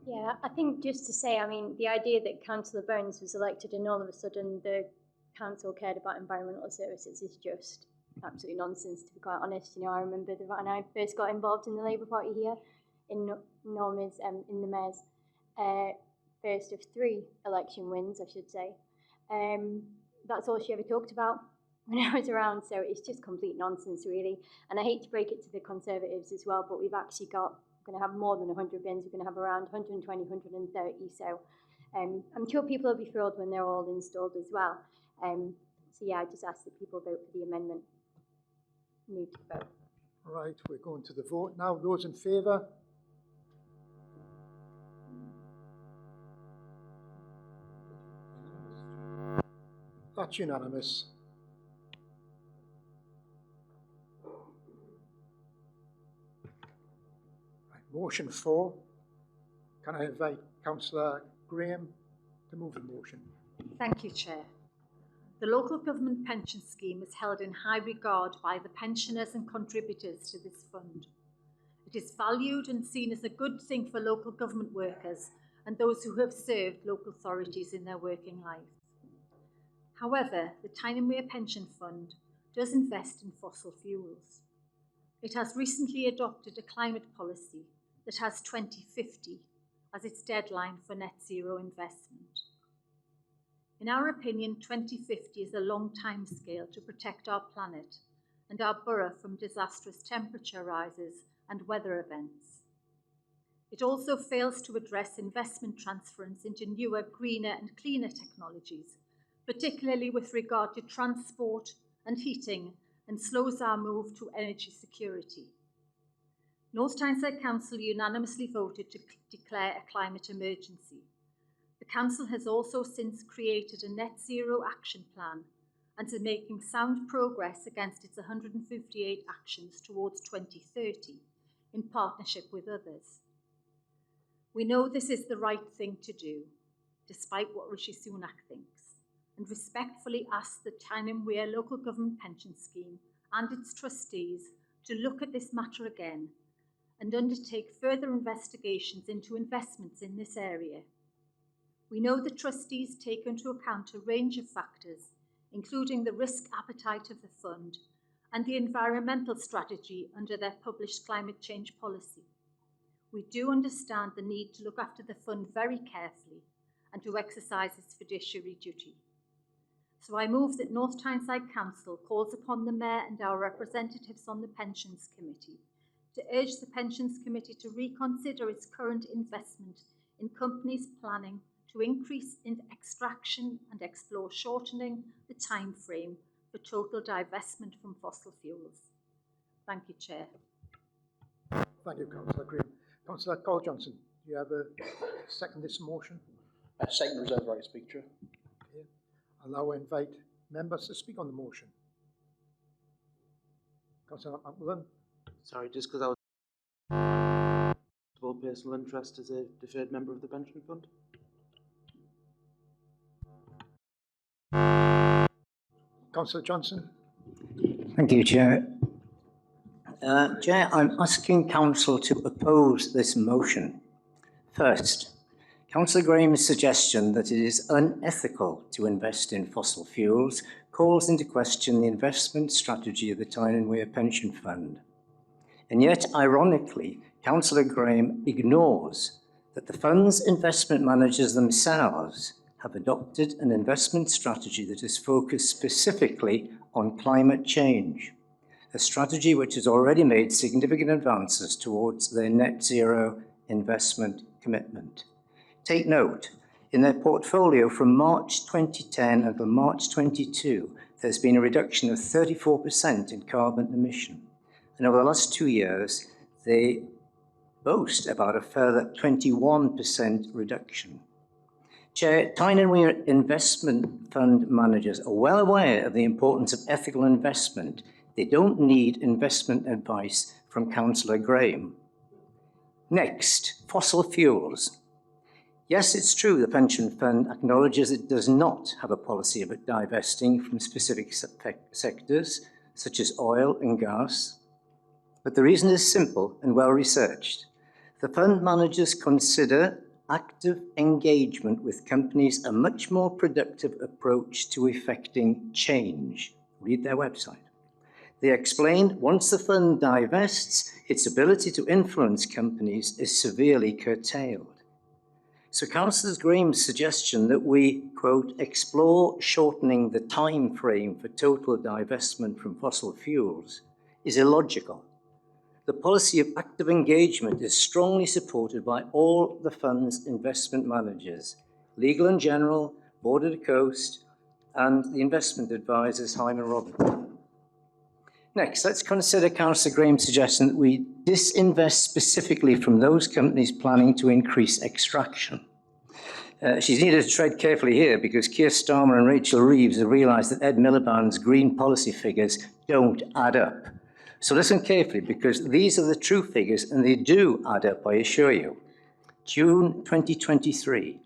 Yeah, I think just to say, I mean, the idea that Councillor Bones was elected and all of a sudden the council cared about environmental services is just absolutely nonsense, to be quite honest. You know, I remember when I first got involved in the Labour Party here, in Norma's, in the mayor's first of 3 election wins, I should say. That's all she ever talked about when I was around, so it's just complete nonsense, really. And I hate to break it to the Conservatives as well, but we've actually got, we're going to have more than 100 bins. We're going to have around 120, 130, so I'm sure people will be thrilled when they're all installed as well. So yeah, I just ask that people vote for the amendment. Move to the vote. Right, we're going to the vote now. Those in favour? That's unanimous. Right, motion 4. Can I invite Councillor Graham to move the motion? Thank you, Chair. The local government pension scheme is held in high regard by the pensioners and contributors to this fund. It is valued and seen as a good thing for local government workers and those who have served local authorities in their working life. However, the Tyne and Wear Pension Fund does invest in fossil fuels. It has recently adopted a climate policy that has 2050 as its deadline for net zero investment. In our opinion, 2050 is a long time scale to protect our planet and our borough from disastrous temperature rises and weather events. It also fails to address investment transference into newer, greener and cleaner technologies, particularly with regard to transport and heating, and slows our move to energy security. North Tyneside Council unanimously voted to declare a climate emergency. The Council has also since created a net zero action plan and is making sound progress against its 158 actions towards 2030 in partnership with others. We know this is the right thing to do, despite what Rishi Sunak thinks, and respectfully ask the Tyne and Wear Local Government Pension Scheme and its trustees to look at this matter again and undertake further investigations into investments in this area. We know the trustees take into account a range of factors, including the risk appetite of the fund and the environmental strategy under their published climate change policy. We do understand the need to look after the fund very carefully and to exercise its fiduciary duty. So I move that North Tyneside Council calls upon the Mayor and our representatives on the Pensions Committee to urge the Pensions Committee to reconsider its current investment in companies planning to increase in extraction and explore shortening the time frame for total divestment from fossil fuels. Thank you, Chair. Thank you, Councillor Graham. Councillor Cole Johnson, do you have a second this motion? Second reserve right to speak, Chair. Okay. I'll now invite members to speak on the motion. Councillor McMillan. Sorry, just because I was personal interest as a deferred member of the pension fund. Councillor Johnson. Thank you, Chair. Chair, I'm asking Council to oppose this motion. First, Councillor Graham's suggestion that it is unethical to invest in fossil fuels calls into question the investment strategy of the Tyne and Wear Pension Fund. And yet, ironically, Councillor Graham ignores that the fund's investment managers themselves have adopted an investment strategy that is focused specifically on climate change, a strategy which has already made significant advances towards their net zero investment commitment. Take note, in their portfolio from March 2010 until March 22, there's been a reduction of 34% in carbon emission. And over the last 2 years, they boast about a further 21% reduction. Chair, Tyne and Wear investment fund managers are well aware of the importance of ethical investment. They don't need investment advice from Councillor Graham. Next, fossil fuels. Yes, it's true the pension fund acknowledges it does not have a policy of divesting from specific sectors, such as oil and gas. But the reason is simple and well researched. The fund managers consider active engagement with companies a much more productive approach to effecting change. Read their website. They explain once the fund divests, its ability to influence companies is severely curtailed. So Councillor Graham's suggestion that we, quote, explore shortening the time frame for total divestment from fossil fuels is illogical. The policy of active engagement is strongly supported by all the fund's investment managers, Legal and General, Border to Coast, and the investment advisors, Hyman Robertson. Next, let's consider Councillor Graham's suggestion that we disinvest specifically from those companies planning to increase extraction. She's needed to tread carefully here because Keir Starmer and Rachel Reeves have realised that Ed Miliband's green policy figures don't add up. So listen carefully, because these are the true figures and they do add up, I assure you. June 2023.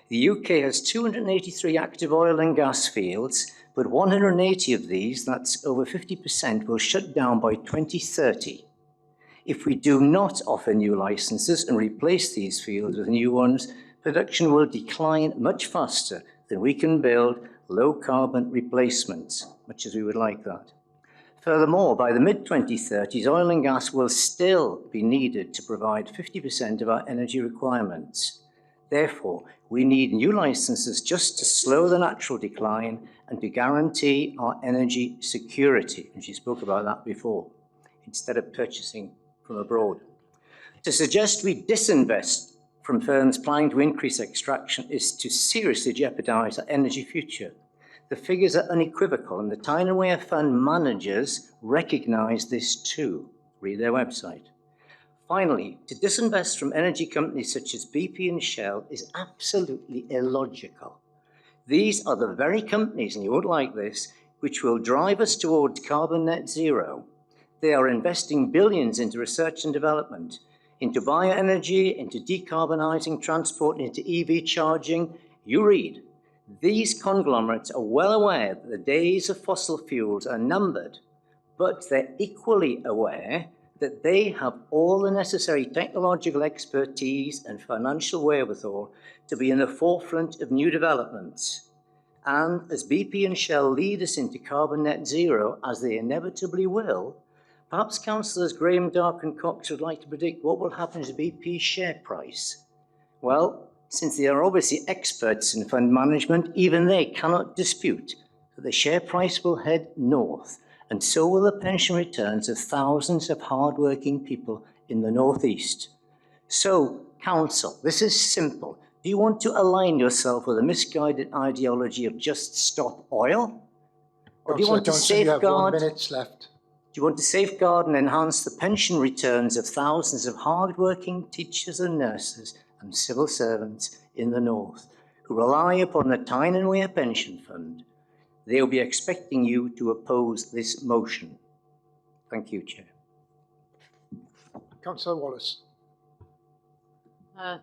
The UK has 283 active oil and gas fields, but 180 of these, that's over 50%, will shut down by 2030. If we do not offer new licenses and replace these fields with new ones, production will decline much faster than we can build low-carbon replacements, much as we would like that. Furthermore, by the mid-2030s, oil and gas will still be needed to provide 50% of our energy requirements. Therefore, we need new licenses just to slow the natural decline and to guarantee our energy security. And she spoke about that before, instead of purchasing from abroad. To suggest we disinvest from firms planning to increase extraction is to seriously jeopardize our energy future. The figures are unequivocal, and the Tyne and Wear Fund managers recognize this too. Read their website. Finally, to disinvest from energy companies such as BP and Shell is absolutely illogical. These are the very companies, and you won't like this, which will drive us towards carbon net zero. They are investing billions into research and development, into bioenergy, into decarbonising transport, into EV charging. You read. These conglomerates are well aware that the days of fossil fuels are numbered, but they're equally aware that they have all the necessary technological expertise and financial wherewithal to be in the forefront of new developments. And as BP and Shell lead us into carbon net zero, as they inevitably will, perhaps Councillors Graham, Dark and Cox would like to predict what will happen to BP's share price. Well, since they are obviously experts in fund management, even they cannot dispute that the share price will head north, and so will the pension returns of thousands of hard-working people in the northeast. So, Council, this is simple. Do you want to align yourself with a misguided ideology of just stop oil? Or do you want to safeguard? You have 1 minute left. Do you want to safeguard and enhance the pension returns of thousands of hard-working teachers and nurses and civil servants in the north who rely upon the Tyne and Wear Pension Fund? They will be expecting you to oppose this motion. Thank you, Chair. Councillor Wallace.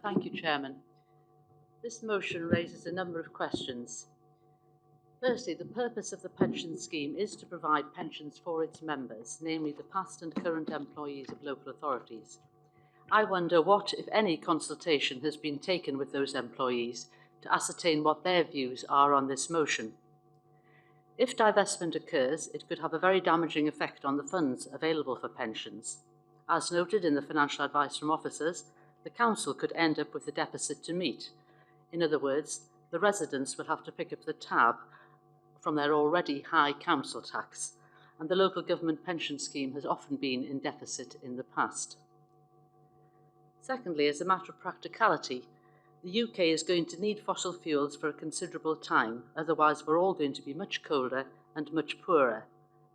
Thank you, Chairman. This motion raises a number of questions. Firstly, the purpose of the pension scheme is to provide pensions for its members, namely the past and current employees of local authorities. I wonder what, if any, consultation has been taken with those employees to ascertain what their views are on this motion. If divestment occurs, it could have a very damaging effect on the funds available for pensions. As noted in the financial advice from officers, the council could end up with a deficit to meet. In other words, the residents will have to pick up the tab from their already high council tax, and the local government pension scheme has often been in deficit in the past. Secondly, as a matter of practicality, the UK is going to need fossil fuels for a considerable time, otherwise we're all going to be much colder and much poorer,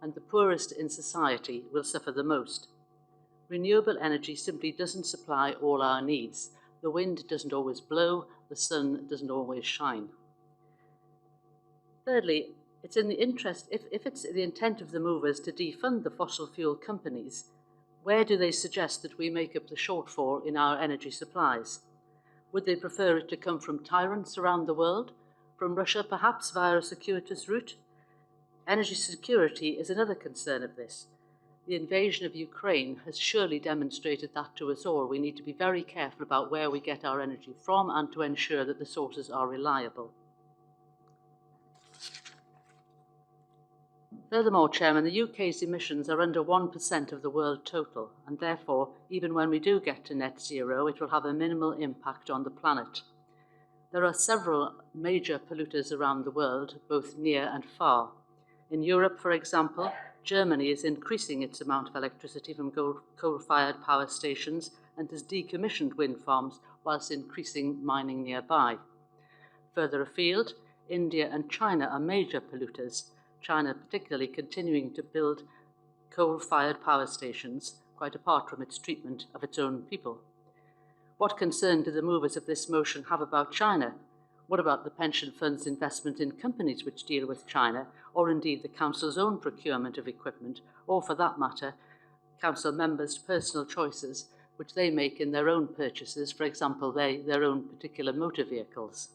and the poorest in society will suffer the most. Renewable energy simply doesn't supply all our needs. The wind doesn't always blow, the sun doesn't always shine. Thirdly, it's in the interest, if it's the intent of the movers to defund the fossil fuel companies, where do they suggest that we make up the shortfall in our energy supplies? Would they prefer it to come from tyrants around the world? From Russia, perhaps, via a circuitous route? Energy security is another concern of this. The invasion of Ukraine has surely demonstrated that to us all. We need to be very careful about where we get our energy from and to ensure that the sources are reliable. Furthermore, Chairman, the UK's emissions are under 1% of the world total, and therefore, even when we do get to net zero, it will have a minimal impact on the planet. There are several major polluters around the world, both near and far. In Europe, for example, Germany is increasing its amount of electricity from coal-fired power stations and has decommissioned wind farms whilst increasing mining nearby. Further afield, India and China are major polluters, China particularly continuing to build coal-fired power stations, quite apart from its treatment of its own people. What concern do the movers of this motion have about China? What about the pension fund's investment in companies which deal with China, or indeed the Council's own procurement of equipment, or for that matter, Council members' personal choices which they make in their own purchases, for example, their own particular motor vehicles.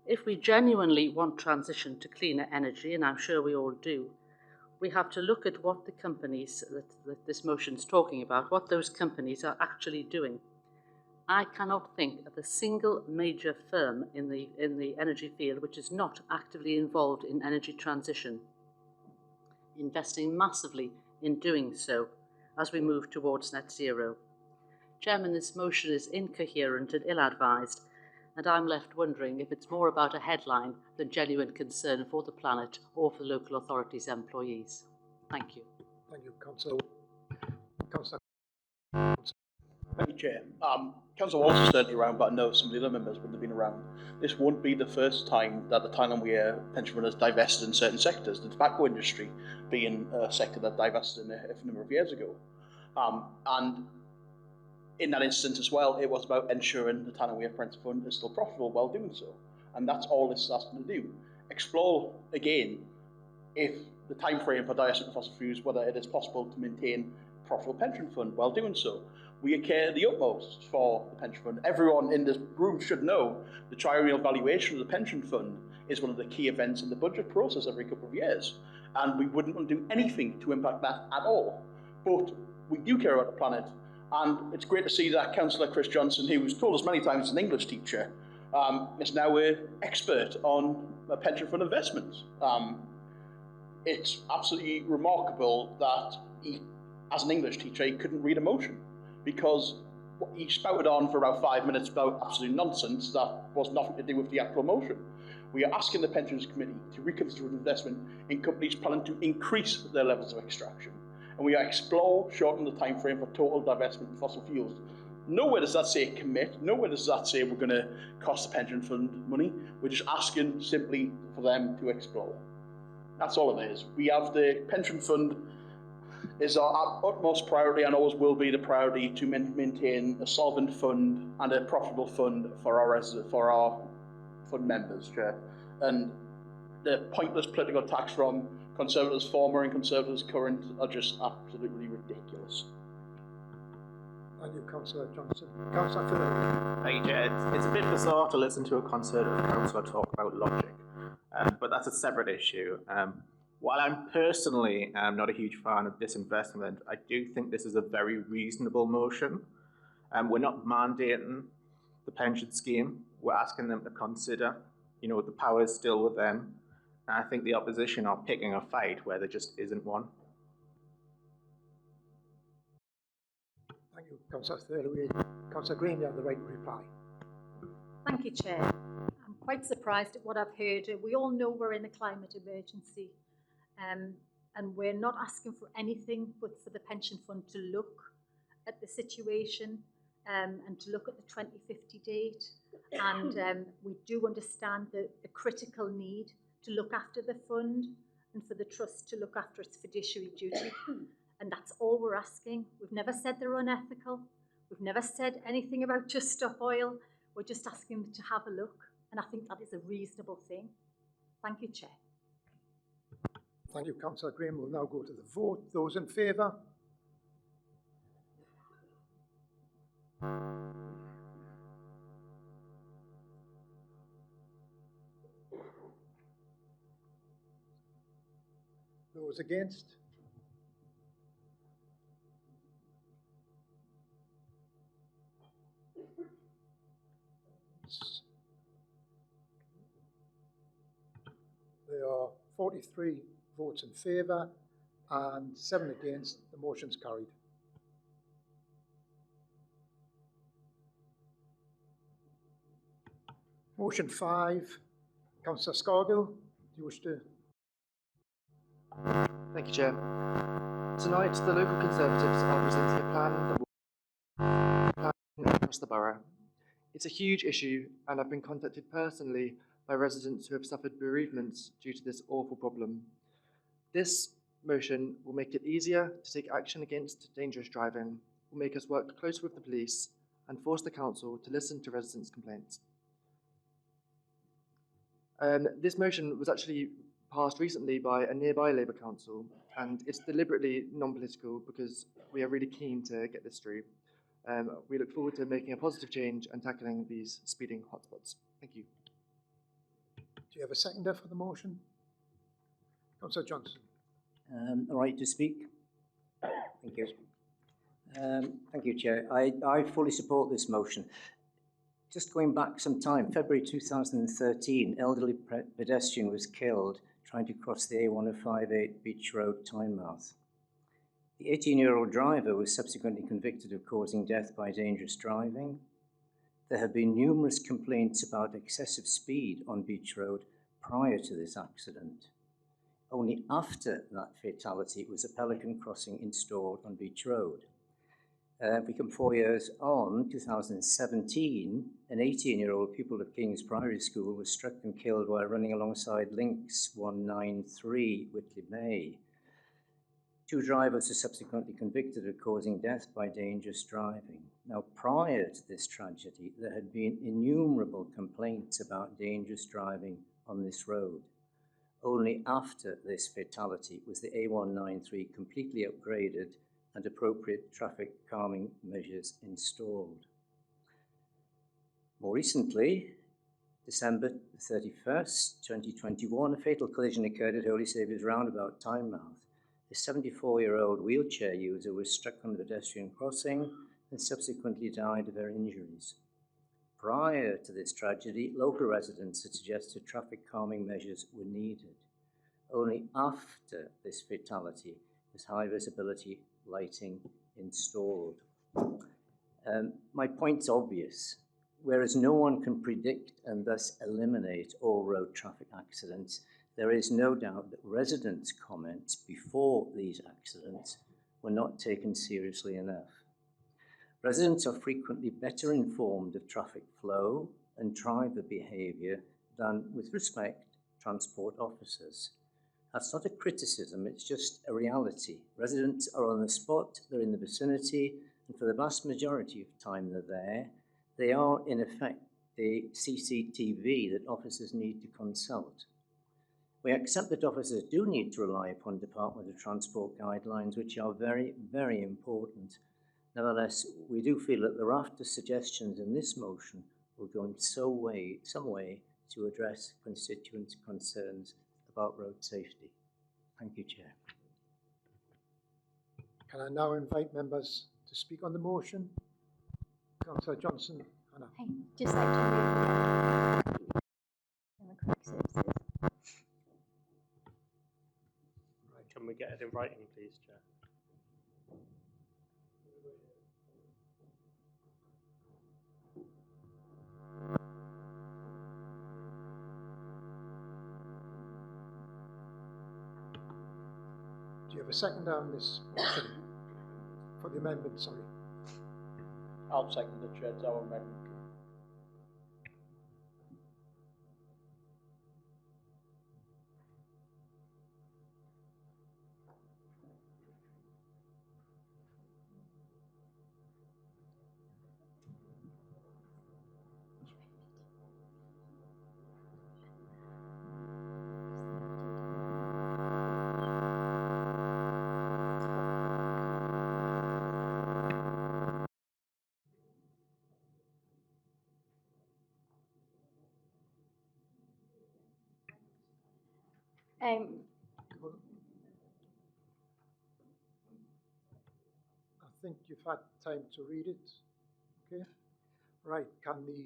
If we genuinely want transition to cleaner energy, and I'm sure we all do, we have to look at what the companies that this motion's talking about, what those companies are actually doing. I cannot think of a single major firm in the energy field which is not actively involved in energy transition, investing massively in doing so as we move towards net zero. Chairman, this motion is incoherent and ill-advised, and I'm left wondering if it's more about a headline than genuine concern for the planet or for local authorities' employees. Thank you. Thank you, Councillor. Councillor. Thank you, Chair. Councillor Wallace is certainly around, but I know some of the other members wouldn't have been around. This won't be the first time that the Tyne and Wear pension fund has divested in certain sectors, the tobacco industry being a sector that divested in a number of years ago. And in that instance as well, it was about ensuring the Tyne and Wear pension fund is still profitable while doing so. And that's all this is asking to do. Explore, again, if the time frame for divestment of fossil fuels, whether it is possible to maintain a profitable pension fund while doing so. We care the utmost for the pension fund. Everyone in this room should know the triennial valuation of the pension fund is one of the key events in the budget process every couple of years. And we wouldn't want to do anything to impact that at all. But we do care about the planet. And it's great to see that Councillor Chris Johnson, who was told us many times as an English teacher, is now an expert on pension fund investments. It's absolutely remarkable that he, as an English teacher, he couldn't read a motion, because he spouted on for about 5 minutes about absolute nonsense that was nothing to do with the actual motion. We are asking the Pensions Committee to reconsider investment in companies planning to increase their levels of extraction. And we are explore shortening the time frame for total divestment of fossil fuels. Nowhere does that say commit, nowhere does that say we're going to cost the pension fund money. We're just asking simply for them to explore. That's all it is. We have the pension fund is our utmost priority and always will be the priority to maintain a solvent fund and a profitable fund for our fund members, Chair. And the pointless political attacks from Conservatives former and Conservatives current are just absolutely ridiculous. Thank you, Councillor Johnson. Councillor Phillips. Thank you, Chair. It's a bit bizarre to listen to a Conservative councillor talk about logic, but that's a separate issue. While I'm personally not a huge fan of disinvestment, I do think this is a very reasonable motion. We're not mandating the pension scheme. We're asking them to consider, the power is still with them. And I think the opposition are picking a fight where there just isn't one. Thank you, Councillor Thirlway. Councillor Green, you have the right to reply. Thank you, Chair. I'm quite surprised at what I've heard. We all know we're in a climate emergency. And we're not asking for anything but for the pension fund to look at the situation and to look at the 2050 date. And we do understand the critical need to look after the fund and for the trust to look after its fiduciary duty. And that's all we're asking. We've never said they're unethical. We've never said anything about Just Stop Oil. We're just asking them to have a look. And I think that is a reasonable thing. Thank you, Chair. Thank you, Councillor Graham. We'll now go to the vote. Those in favour? Those against? There are 43 votes in favour and 7 against. The motion's carried. Motion 5. Councillor Scargill, do you wish to? Thank you, Chair. Tonight, the local Conservatives are presenting a plan that will across the borough. It's a huge issue, and I've been contacted personally by residents who have suffered bereavements due to this awful problem. This motion will make it easier to take action against dangerous driving, will make us work closer with the police, and force the council to listen to residents' complaints. This motion was actually passed recently by a nearby Labour council, and it's deliberately non-political because we are really keen to get this through. We look forward to making a positive change and tackling these speeding hotspots. Thank you. Do you have a seconder for the motion? Councillor Johnson. Right to speak. Thank you. Thank you, Chair. I fully support this motion. Just going back some time, February 2013, elderly pedestrian was killed trying to cross the A1058 Beach Road, Tynemouth. The 18-year-old driver was subsequently convicted of causing death by dangerous driving. There have been numerous complaints about excessive speed on Beach Road prior to this accident. Only after that fatality was a pelican crossing installed on Beach Road. We come 4 years on, 2017, an 18-year-old pupil of King's Priory School was struck and killed while running alongside Links 193 Whitley Bay. 2 drivers were subsequently convicted of causing death by dangerous driving. Now, prior to this tragedy, there had been innumerable complaints about dangerous driving on this road. Only after this fatality was the A193 completely upgraded and appropriate traffic calming measures installed. More recently, December 31st, 2021, a fatal collision occurred at Holy Saviour's roundabout, Tynemouth. A 74-year-old wheelchair user was struck on the pedestrian crossing and subsequently died of her injuries. Prior to this tragedy, local residents had suggested traffic calming measures were needed. Only after this fatality was high visibility lighting installed. My point's obvious. Whereas no one can predict and thus eliminate all road traffic accidents, there is no doubt that residents' comments before these accidents were not taken seriously enough. Residents are frequently better informed of traffic flow and driver behaviour than, with respect, transport officers. That's not a criticism, it's just a reality. Residents are on the spot, they're in the vicinity, and for the vast majority of time they're there. They are, in effect, the CCTV that officers need to consult. We accept that officers do need to rely upon Department of Transport guidelines, which are very, very important. Nevertheless, we do feel that the raft of suggestions in this motion will go in some way to address constituents' concerns about road safety. Thank you, Chair. Can I now invite members to speak on the motion? Councillor Johnson, Hannah. I'd just like to move democratic services. Can we get it in writing, please, Chair? Do you have a second on this motion? For the amendment, sorry. I'll second the Chair, it's our amendment. I think you've had time to read it. Okay. Right. Can the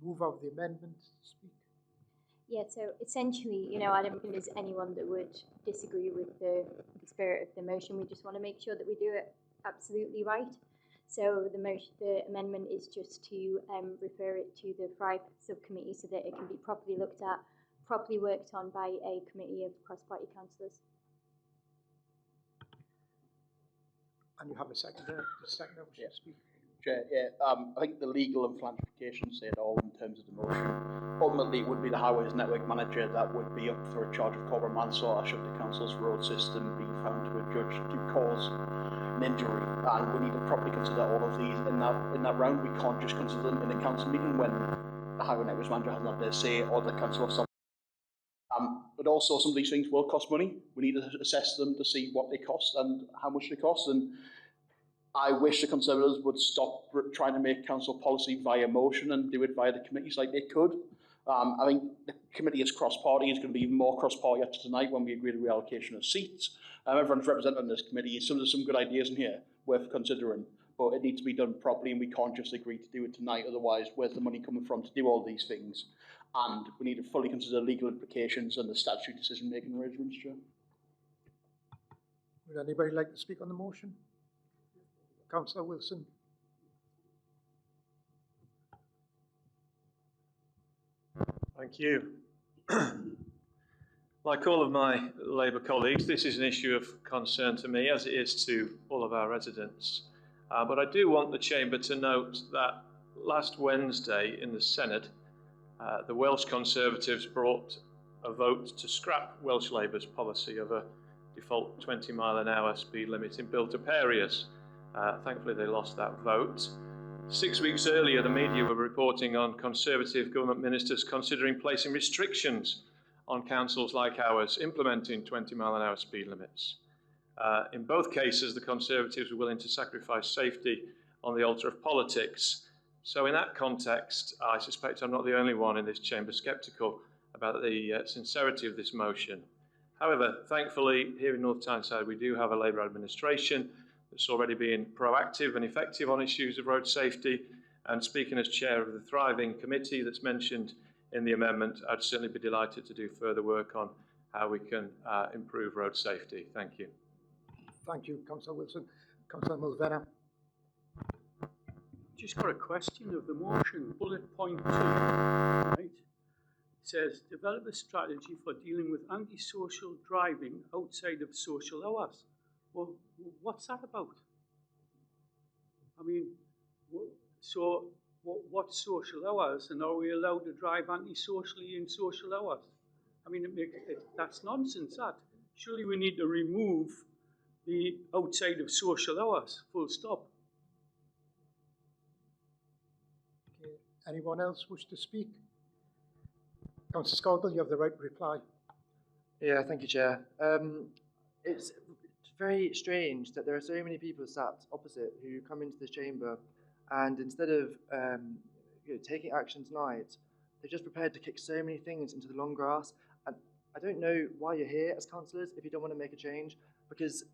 move of the amendment speak? Yeah, so essentially, I don't think there's anyone that would disagree with the spirit of the motion. We just want to make sure that we do it absolutely right. So the amendment is just to refer it to the FRIPE subcommittee so that it can be properly looked at, properly worked on by a committee of cross-party councillors. And you have a seconder? The seconder wishes to speak. Chair, I think the legal and philanthropication say it all in terms of the motion. Ultimately, it would be the Highways Network Manager that would be up for a charge of corporate manslaughter should the council's road system be found to have judged to cause an injury. And we need to properly consider all of these in that round. We can't just consider them in a council meeting when the Highway Network Manager has not their say or the council or something. But also, some of these things will cost money. We need to assess them to see what they cost and how much they cost. And I wish the Conservatives would stop trying to make council policy via motion and do it via the committees like they could. I think the committee is cross-party. It's going to be even more cross-party after tonight when we agree to reallocation of seats. Everyone's represented on this committee. There's some good ideas in here worth considering, but it needs to be done properly, and we can't just agree to do it tonight. Otherwise, where's the money coming from to do all these things? And we need to fully consider legal implications and the statutory decision-making arrangements, Chair. Would anybody like to speak on the motion? Councillor Wilson. Thank you. Like all of my Labour colleagues, this is an issue of concern to me, as it is to all of our residents. But I do want the Chamber to note that last Wednesday in the Senate, the Welsh Conservatives brought a vote to scrap Welsh Labour's policy of a default 20-mile-an-hour speed limit in built-up areas. Thankfully, they lost that vote. 6 weeks earlier, the media were reporting on Conservative government ministers considering placing restrictions on councils like ours implementing 20-mile-an-hour speed limits. In both cases, the Conservatives were willing to sacrifice safety on the altar of politics. So in that context, I suspect I'm not the only one in this chamber sceptical about the sincerity of this motion. However, thankfully, here in North Tyneside, we do have a Labour administration that's already been proactive and effective on issues of road safety. And speaking as chair of the thriving committee that's mentioned in the amendment, I'd certainly be delighted to do further work on how we can improve road safety. Thank you. Thank you, Councillor Wilson. Councillor Mulvena. Just got a question of the motion, bullet point 2, right? It says, develop a strategy for dealing with antisocial driving outside of social hours. Well, what's that about? I mean, so what's social hours, and are we allowed to drive antisocially in social hours? I mean, that's nonsense, that. Surely we need to remove the outside of social hours, full stop. Okay. Anyone else wish to speak? Councillor Scoggle, you have the right to reply. Yeah, thank you, Chair. It's very strange that there are so many people sat opposite who come into this chamber, and instead of taking action tonight, they're just prepared to kick so many things into the long grass. And I don't know why you're here as councillors if you don't want to make a change, because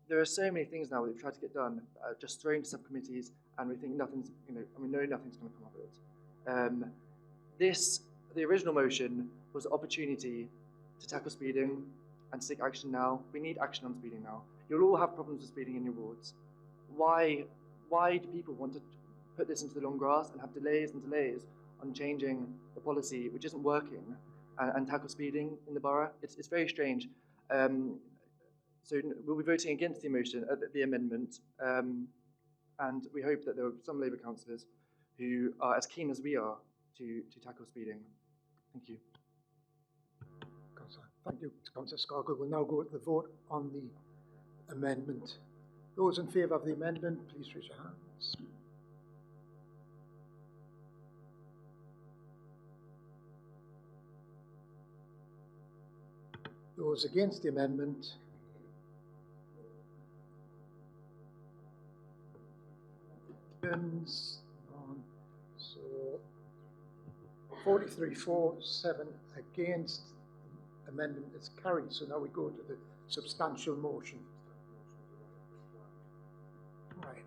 there are so many things now that we've tried to get done, just thrown to subcommittees, and we think nothing's, we know nothing's going to come of it. The original motion was an opportunity to tackle speeding and to take action now. We need action on speeding now. You'll all have problems with speeding in your wards. Why do people want to put this into the long grass and have delays and delays on changing the policy which isn't working and tackle speeding in the borough? It's very strange. So we'll be voting against the amendment, and we hope that there are some Labour councillors who are as keen as we are to tackle speeding. Thank you. Thank you, Councillor Scoggle. We'll now go to the vote on the amendment. Those in favour of the amendment, please raise your hands. Those against the amendment? So 43 for, 7 against. Amendment is carried. So now we go to the substantial motion. Right.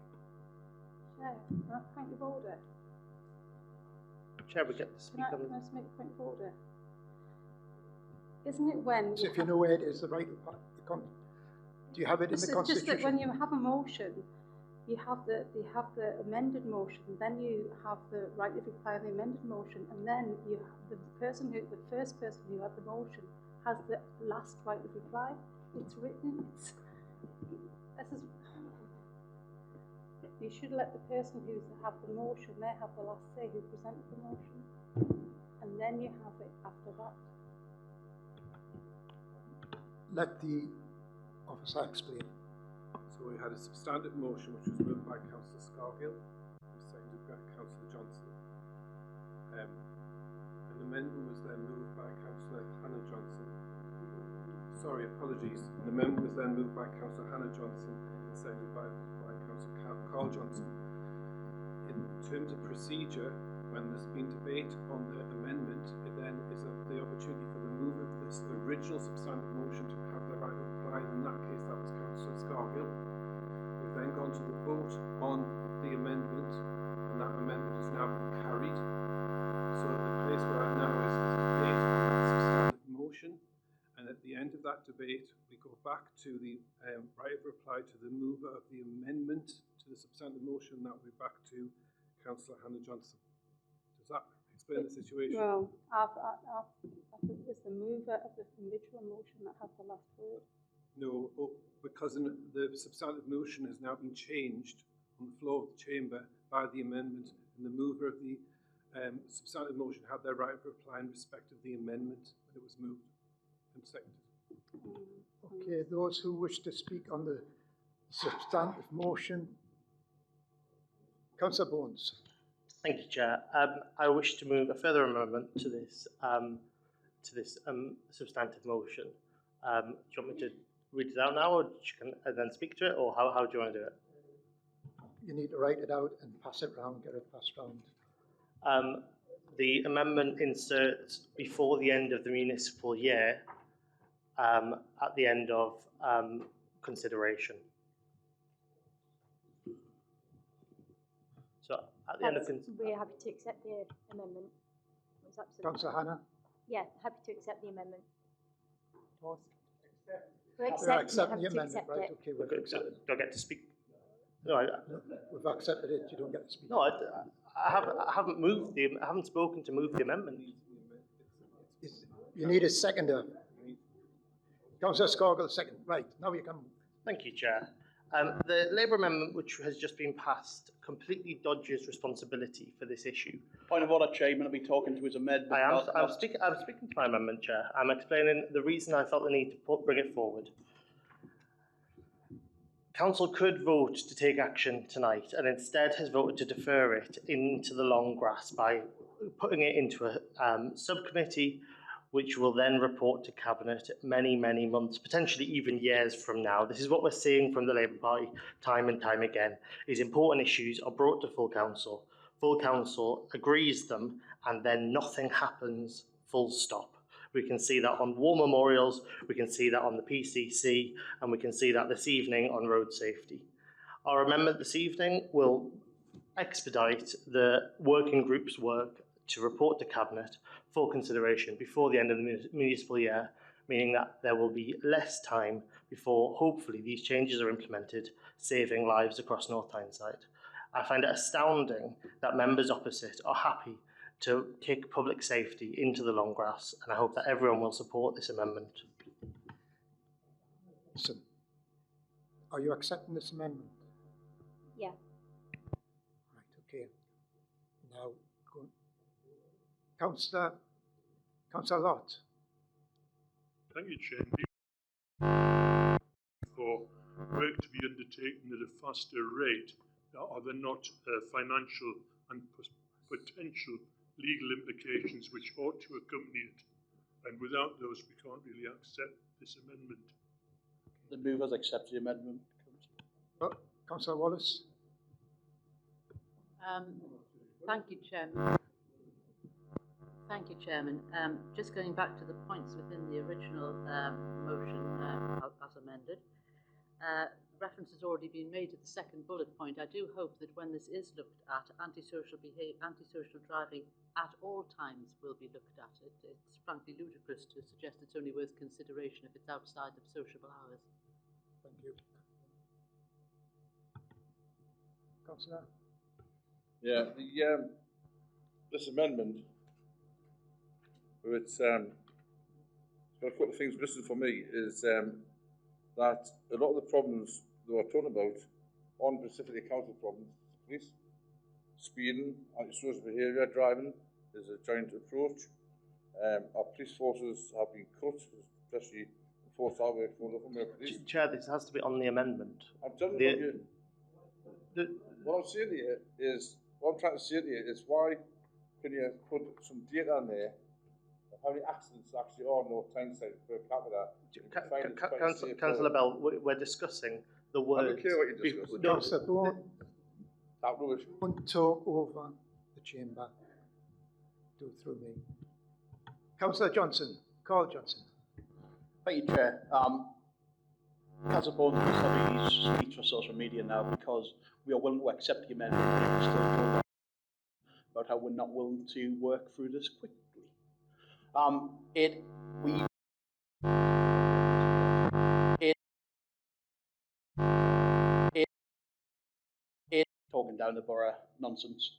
Chair, point of order. Chair, we get to speak on Can I just make a point of order? Isn't it when... So if you know where it is, the right of do you have it in the Constitution? It's just that when you have a motion, you have the amended motion, then you have the right of reply on the amended motion, and then you have the first person who had the motion has the last right of reply. It's written. You should let the person who's had the motion there have the last say, who presented the motion, and then you have it after that. Let the officer explain. So we had a substantive motion which was moved by Councillor Scargill, seconded by Councillor Johnson. An amendment was then moved by Councillor Hannah Johnson. Sorry, apologies. An amendment was then moved by Councillor Hannah Johnson and seconded by Councillor Carl Johnson. In terms of procedure, when there's been debate on the amendment, it then is the opportunity for the mover of this original substantive motion to have the right of reply. In that case, that was Councillor Scargill. We've then gone to the vote on the amendment, and that amendment has now been carried. So the place we're at now is debate on that substantive motion, and at the end of that debate, we go back to the right of reply to the mover of the amendment to the substantive motion. That will be back to Councillor Hannah Johnson. Does that explain the situation? Well, I think it was the mover of the individual motion that has the last word. No, because the substantive motion has now been changed on the floor of the chamber by the amendment, and the mover of the substantive motion had their right of reply in respect of the amendment when it was moved and seconded. Okay, those who wish to speak on the substantive motion. Councillor Bones. Thank you, Chair. I wish to move a further amendment to this substantive motion. Do you want me to read it out now, or can I then speak to it, or how do you want to do it? You need to write it out and pass it round, get it passed round. The amendment inserts before the end of the municipal year, at the end of consideration. So at the end of we're happy to accept the amendment. Councillor Hannah? Yeah, happy to accept the amendment. We're accepting the amendment, right? Okay, we've accepted. Do I get to speak? No, we've accepted it. You don't get to speak. No, I haven't moved I haven't spoken to move the amendment. You need a seconder. Councillor Scargill, second. Right, now you can. Thank you, Chair. The Labour amendment, which has just been passed, completely dodges responsibility for this issue. Point of order, Chairman. I'll be talking to his amendment. I'm speaking to my amendment, Chair. I'm explaining the reason I felt the need to bring it forward. Council could vote to take action tonight, and instead has voted to defer it into the long grass by putting it into a subcommittee, which will then report to Cabinet many, many months, potentially even years from now. This is what we're seeing from the Labour Party time and time again. These important issues are brought to full council. Full council agrees them, and then nothing happens, full stop. We can see that on war memorials, we can see that on the PCC, and we can see that this evening on road safety. Our amendment this evening will expedite the working group's work to report to Cabinet for consideration before the end of the municipal year, meaning that there will be less time before hopefully these changes are implemented, saving lives across North Tyneside. I find it astounding that members opposite are happy to kick public safety into the long grass, and I hope that everyone will support this amendment. So, are you accepting this amendment? Yeah. Right, okay. Now, Councillor Lott. Thank you, Chair. For work to be undertaken at a faster rate, are there not financial and potential legal implications which ought to accompany it? And without those, we can't really accept this amendment. The movers accept the amendment. Councillor Wallace. Thank you, Chairman. Thank you, Chairman. Just going back to the points within the original motion as amended, reference has already been made to the second bullet point. I do hope that when this is looked at, antisocial driving at all times will be looked at. It's frankly ludicrous to suggest it's only worth consideration if it's outside of sociable hours. Thank you. Councillor? Yeah, this amendment, it's got a couple of things missing for me, is that a lot of the problems that we're talking about aren't specifically council problems. Police, speeding, antisocial behaviour, driving is a joint approach. Our police forces have been cut, especially enforced our way for the police. Chair, this has to be on the amendment. I'm telling you, what I'm saying to you is, what I'm trying to say to you is, why can you put some data on there of how many accidents actually are in North Tyneside per capita? Councillor Bell, we're discussing the words. I don't care what you're discussing. Councillor Bourne. That was. Don't talk over the chamber. Do it through me. Councillor Johnson, Carl Johnson. Thank you, Chair. Councillor Bones is having these tweets for social media now because we are willing to accept the amendment, but we're still talking about how we're not willing to work through this quickly. Talking down the borough nonsense.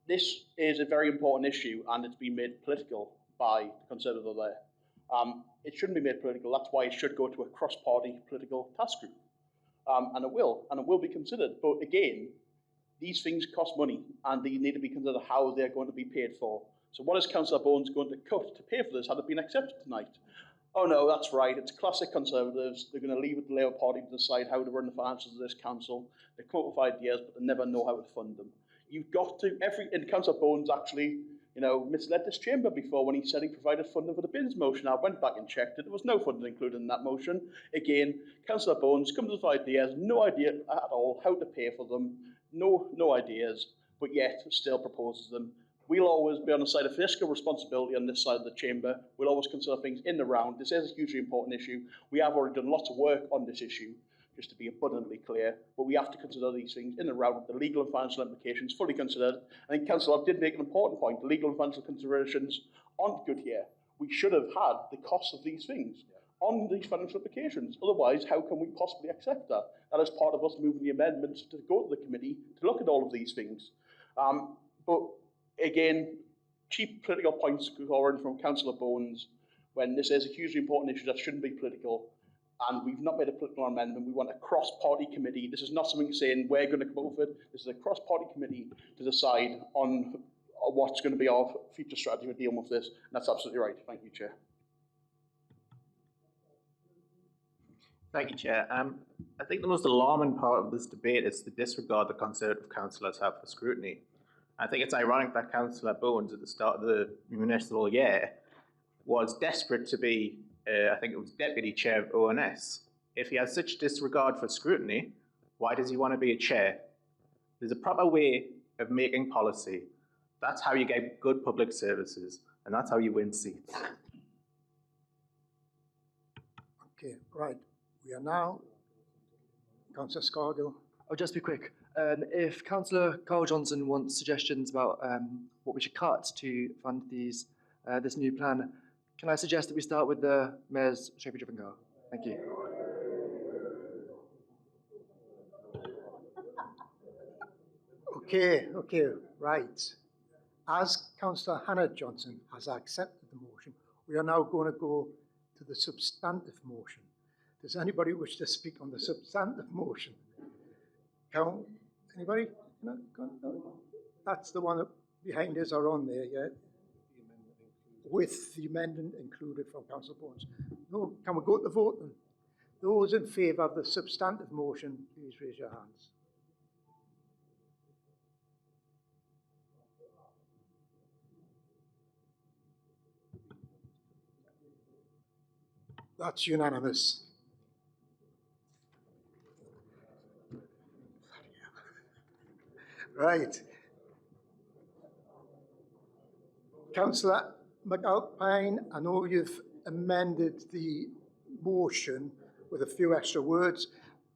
This is a very important issue, and it's been made political by the Conservative there. It shouldn't be made political. That's why it should go to a cross-party political task group, and it will be considered. But again, these things cost money, and they need to be considered how they're going to be paid for. So what is Councillor Bones going to cut to pay for this had it been accepted tonight? Oh no, that's right, it's classic Conservatives. They're going to leave it to the Labour Party to decide how to run the finances of this council. They come up with ideas, but they never know how to fund them. You've got to, and Councillor Bones actually, misled this chamber before when he said he provided funding for the bins motion. I went back and checked it. There was no funding included in that motion. Again, Councillor Bones comes with ideas, no idea at all how to pay for them, no ideas, but yet still proposes them. We'll always be on the side of fiscal responsibility on this side of the chamber. We'll always consider things in the round. This is a hugely important issue. We have already done lots of work on this issue, just to be abundantly clear, but we have to consider these things in the round, the legal and financial implications fully considered. I think Councillor did make an important point. The legal and financial considerations aren't good here. We should have had the cost of these things on these financial implications. Otherwise, how can we possibly accept that? That is part of us moving the amendments to go to the committee to look at all of these things. But again, cheap political points going from Councillor Bones when this is a hugely important issue that shouldn't be political. And we've not made a political amendment. We want a cross-party committee. This is not something saying we're going to come up with it. This is a cross-party committee to decide on what's going to be our future strategy for dealing with this. And that's absolutely right. Thank you, Chair. Thank you, Chair. I think the most alarming part of this debate is the disregard the Conservative councillors have for scrutiny. I think it's ironic that Councillor Bones at the start of the municipal year was desperate to be, I think it was Deputy Chair of ONS. If he has such disregard for scrutiny, why does he want to be a chair? There's a proper way of making policy. That's how you get good public services, and that's how you win seats. Okay, right. We are now, Councillor Scargill. I'll just be quick. If Councillor Carl Johnson wants suggestions about what we should cut to fund these this new plan, can I suggest that we start with the Mayor's Chauffeur-driven car? Thank you. Okay, right. As Councillor Hannah Johnson has accepted the motion, we are now going to go to the substantive motion. Does anybody wish to speak on the substantive motion? Anybody? No? That's the one that behind us are on there, yeah? With the amendment included from Councillor Bones. No, can we go to the vote then? Those in favour of the substantive motion, please raise your hands. That's unanimous. Right. Councillor McAlpine, I know you've amended the motion with a few extra words.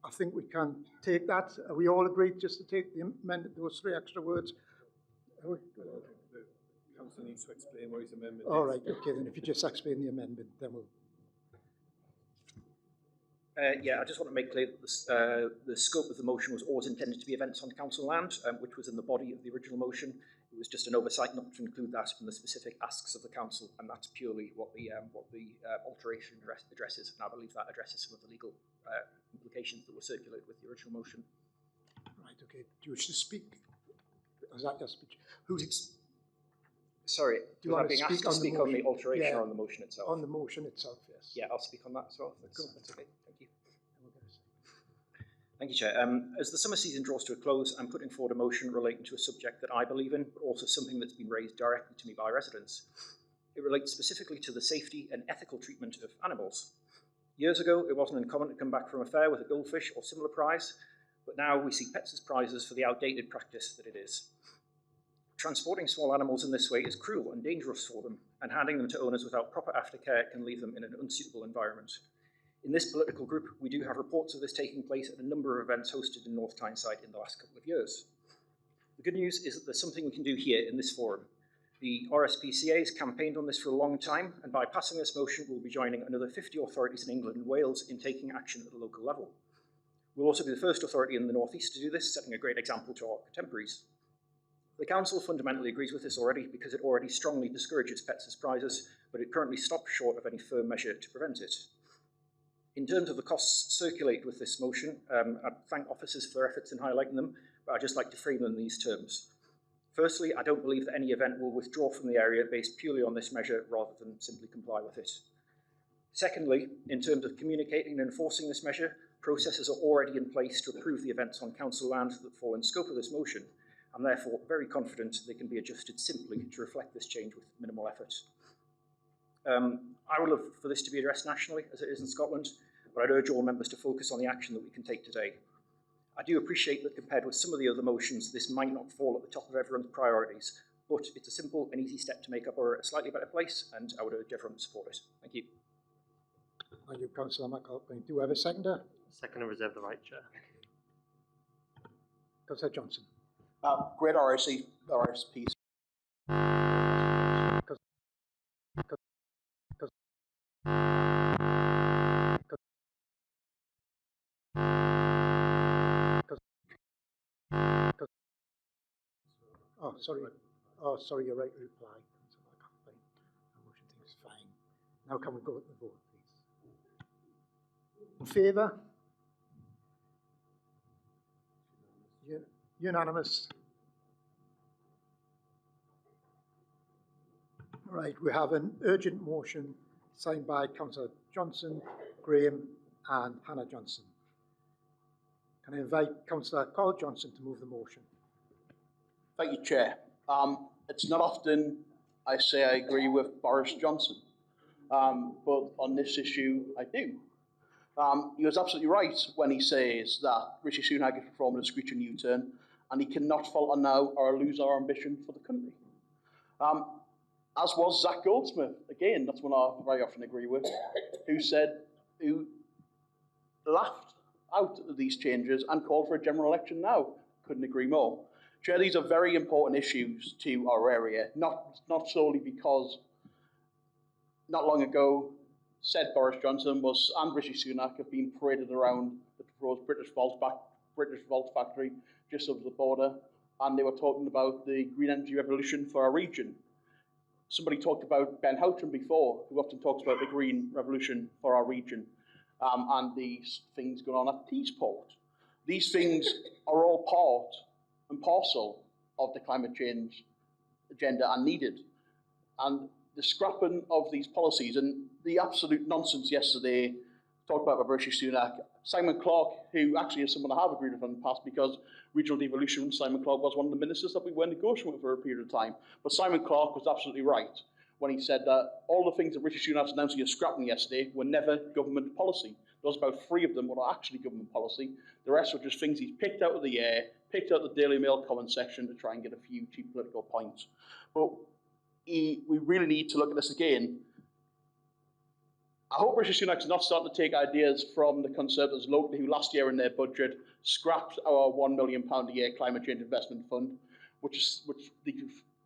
I think we can take that. Are we all agreed just to take the amended, those 3 extra words? The councillor needs to explain what his amendment is. All right, okay, then if you just explain the amendment, then we'll... Yeah, I just want to make clear that the scope of the motion was always intended to be events on council land, which was in the body of the original motion. It was just an oversight not to include that from the specific asks of the council, and that's purely what the alteration addresses. And I believe that addresses some of the legal implications that were circulated with the original motion. Right, okay. Do you wish to speak? Is that your speech? Sorry, do you want being asked to speak on the alteration or on the motion itself? On the motion itself, yes. Yeah, I'll speak on that as well. That's okay. Thank you. Thank you, Chair. As the summer season draws to a close, I'm putting forward a motion relating to a subject that I believe in, but also something that's been raised directly to me by residents. It relates specifically to the safety and ethical treatment of animals. Years ago, it wasn't uncommon to come back from a fair with a goldfish or similar prize, but now we see pets as prizes for the outdated practice that it is. Transporting small animals in this way is cruel and dangerous for them, and handing them to owners without proper aftercare can leave them in an unsuitable environment. In this political group, we do have reports of this taking place at a number of events hosted in North Tyneside in the last couple of years. The good news is that there's something we can do here in this forum. The RSPCA has campaigned on this for a long time, and by passing this motion, we'll be joining another 50 authorities in England and Wales in taking action at the local level. We'll also be the first authority in the North East to do this, setting a great example to our contemporaries. The Council fundamentally agrees with this already because it already strongly discourages pets as prizes, but it currently stops short of any firm measure to prevent it. In terms of the costs circulated with this motion, I thank officers for their efforts in highlighting them, but I'd just like to frame them in these terms. Firstly, I don't believe that any event will withdraw from the area based purely on this measure rather than simply comply with it. Secondly, in terms of communicating and enforcing this measure, processes are already in place to approve the events on council land that fall in scope of this motion. I'm therefore very confident they can be adjusted simply to reflect this change with minimal effort. I would love for this to be addressed nationally, as it is in Scotland, but I'd urge all members to focus on the action that we can take today. I do appreciate that compared with some of the other motions, this might not fall at the top of everyone's priorities, but it's a simple and easy step to make up a slightly better place, and I would urge everyone to support it. Thank you. Thank you, Councillor McAlpine. Do we have a seconder? Second and reserve the right, Chair. Councillor Johnson. Great RSP. Oh, sorry. Oh, sorry, you're right to reply. Councillor McAlpine. The motion thing is fine. Now can we go to the vote, please? In favour? Unanimous. Right, we have an urgent motion signed by Councillor Johnson, Graham and Hannah Johnson. Can I invite Councillor Carl Johnson to move the motion? Thank you, Chair. It's not often I say I agree with Boris Johnson, but on this issue I do. He was absolutely right when he says that Rishi Sunak is performing a screeching U-turn and he cannot falter now or lose our ambition for the country. As was Zach Goldsmith, again, that's one I very often agree with, who laughed out at these changes and called for a general election now. Couldn't agree more. Chair, these are very important issues to our area, not solely because not long ago said Boris Johnson and Rishi Sunak have been paraded around the proposed British Vault factory just over the border, and they were talking about the green energy revolution for our region. Somebody talked about Ben Houghton before, who often talks about the green revolution for our region, and these things going on at Teesport. These things are all part and parcel of the climate change agenda and needed. And the scrapping of these policies and the absolute nonsense yesterday talked about by Rishi Sunak, Simon Clarke, who actually is someone I have agreed with in the past because regional devolution, Simon Clarke was one of the ministers that we were negotiating with for a period of time. But Simon Clarke was absolutely right when he said that all the things that Rishi Sunak was announcing as scrapping yesterday were never government policy. There was about 3 of them were actually government policy. The rest were just things he's picked out of the air, picked out the Daily Mail comment section to try and get a few cheap political points. But we really need to look at this again. I hope Rishi Sunak's not starting to take ideas from the Conservatives locally, who last year in their budget scrapped our £1 million a year climate change investment fund, which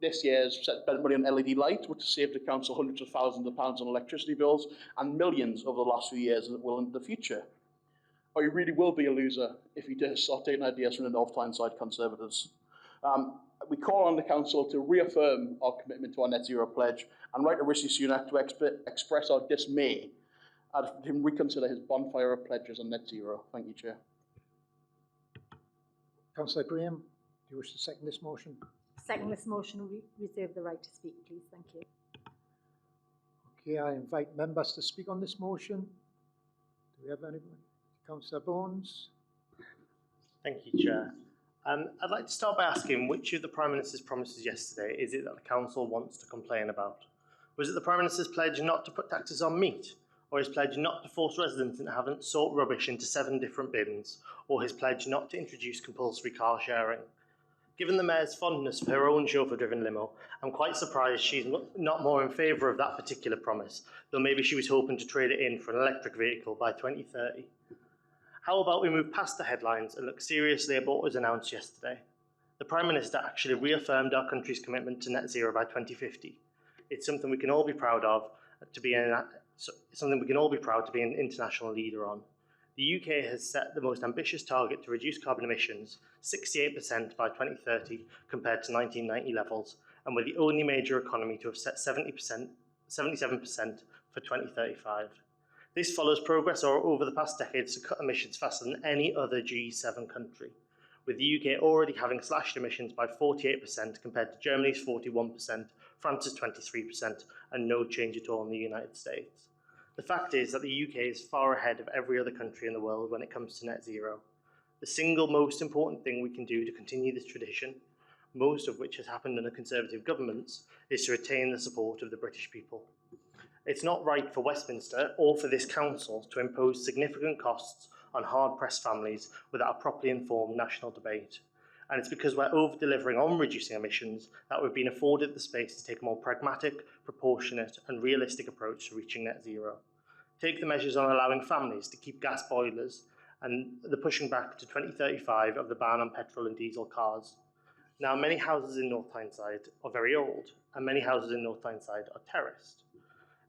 this year has spent money on LED lights, which has saved the council hundreds of thousands of pounds on electricity bills, and millions over the last few years, and it will in the future. Or you really will be a loser if you does start taking ideas from the North Tyneside Conservatives. We call on the council to reaffirm our commitment to our net zero pledge and write to Rishi Sunak to express our dismay and him reconsider his bonfire of pledges on net zero. Thank you, Chair. Councillor Graham, do you wish to second this motion? Second this motion, reserve the right to speak, please. Thank you. Okay, I invite members to speak on this motion. Do we have anybody? Councillor Bones. Thank you, Chair. I'd like to start by asking which of the Prime Minister's promises yesterday is it that the Council wants to complain about? Was it the Prime Minister's pledge not to put taxes on meat, or his pledge not to force residents that haven't sort rubbish into 7 different bins, or his pledge not to introduce compulsory car sharing. Given the Mayor's fondness for her own chauffeur-driven limo, I'm quite surprised she's not more in favour of that particular promise, though maybe she was hoping to trade it in for an electric vehicle by 2030. How about we move past the headlines and look seriously at what was announced yesterday? The Prime Minister actually reaffirmed our country's commitment to net zero by 2050. It's something we can all be proud of to be an international leader on. The UK has set the most ambitious target to reduce carbon emissions 68% by 2030 compared to 1990 levels, and we're the only major economy to have set 77% for 2035. This follows progress over the past decades to cut emissions faster than any other G7 country, with the UK already having slashed emissions by 48% compared to Germany's 41%, France's 23%, and no change at all in the United States. The fact is that the UK is far ahead of every other country in the world when it comes to net zero. The single most important thing we can do to continue this tradition, most of which has happened under Conservative governments, is to retain the support of the British people. It's not right for Westminster or for this council to impose significant costs on hard-pressed families without a properly informed national debate. And it's because we're over-delivering on reducing emissions that we've been afforded the space to take a more pragmatic, proportionate and realistic approach to reaching net zero. Take the measures on allowing families to keep gas boilers and the pushing back to 2035 of the ban on petrol and diesel cars. Now, many houses in North Tyneside are very old, and many houses in North Tyneside are terraced.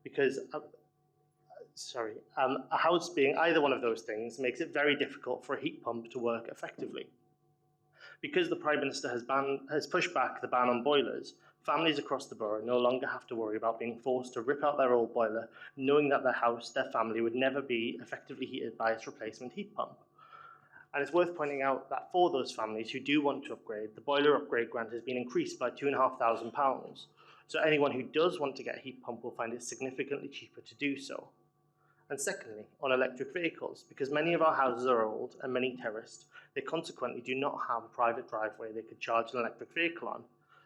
Because, a house being either one of those things makes it very difficult for a heat pump to work effectively. Because the Prime Minister has pushed back the ban on boilers, families across the borough no longer have to worry about being forced to rip out their old boiler, knowing that their house, their family, would never be effectively heated by its replacement heat pump. And it's worth pointing out that for those families who do want to upgrade, the boiler upgrade grant has been increased by £2,500. So anyone who does want to get a heat pump will find it significantly cheaper to do so. And secondly, on electric vehicles, because many of our houses are old and many terraced, they consequently do not have a private driveway they could charge an electric vehicle on.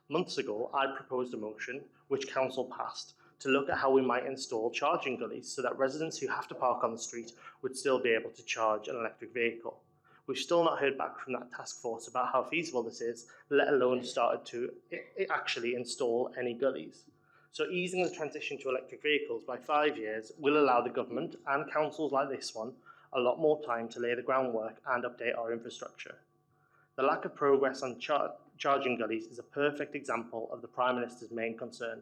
Months ago, I proposed a motion, which council passed, to look at how we might install charging gullies so that residents who have to park on the street would still be able to charge an electric vehicle. We've still not heard back from that task force about how feasible this is, let alone started to actually install any gullies. So easing the transition to electric vehicles by 5 years will allow the government and councils like this one a lot more time to lay the groundwork and update our infrastructure. The lack of progress on charging gullies is a perfect example of the Prime Minister's main concern,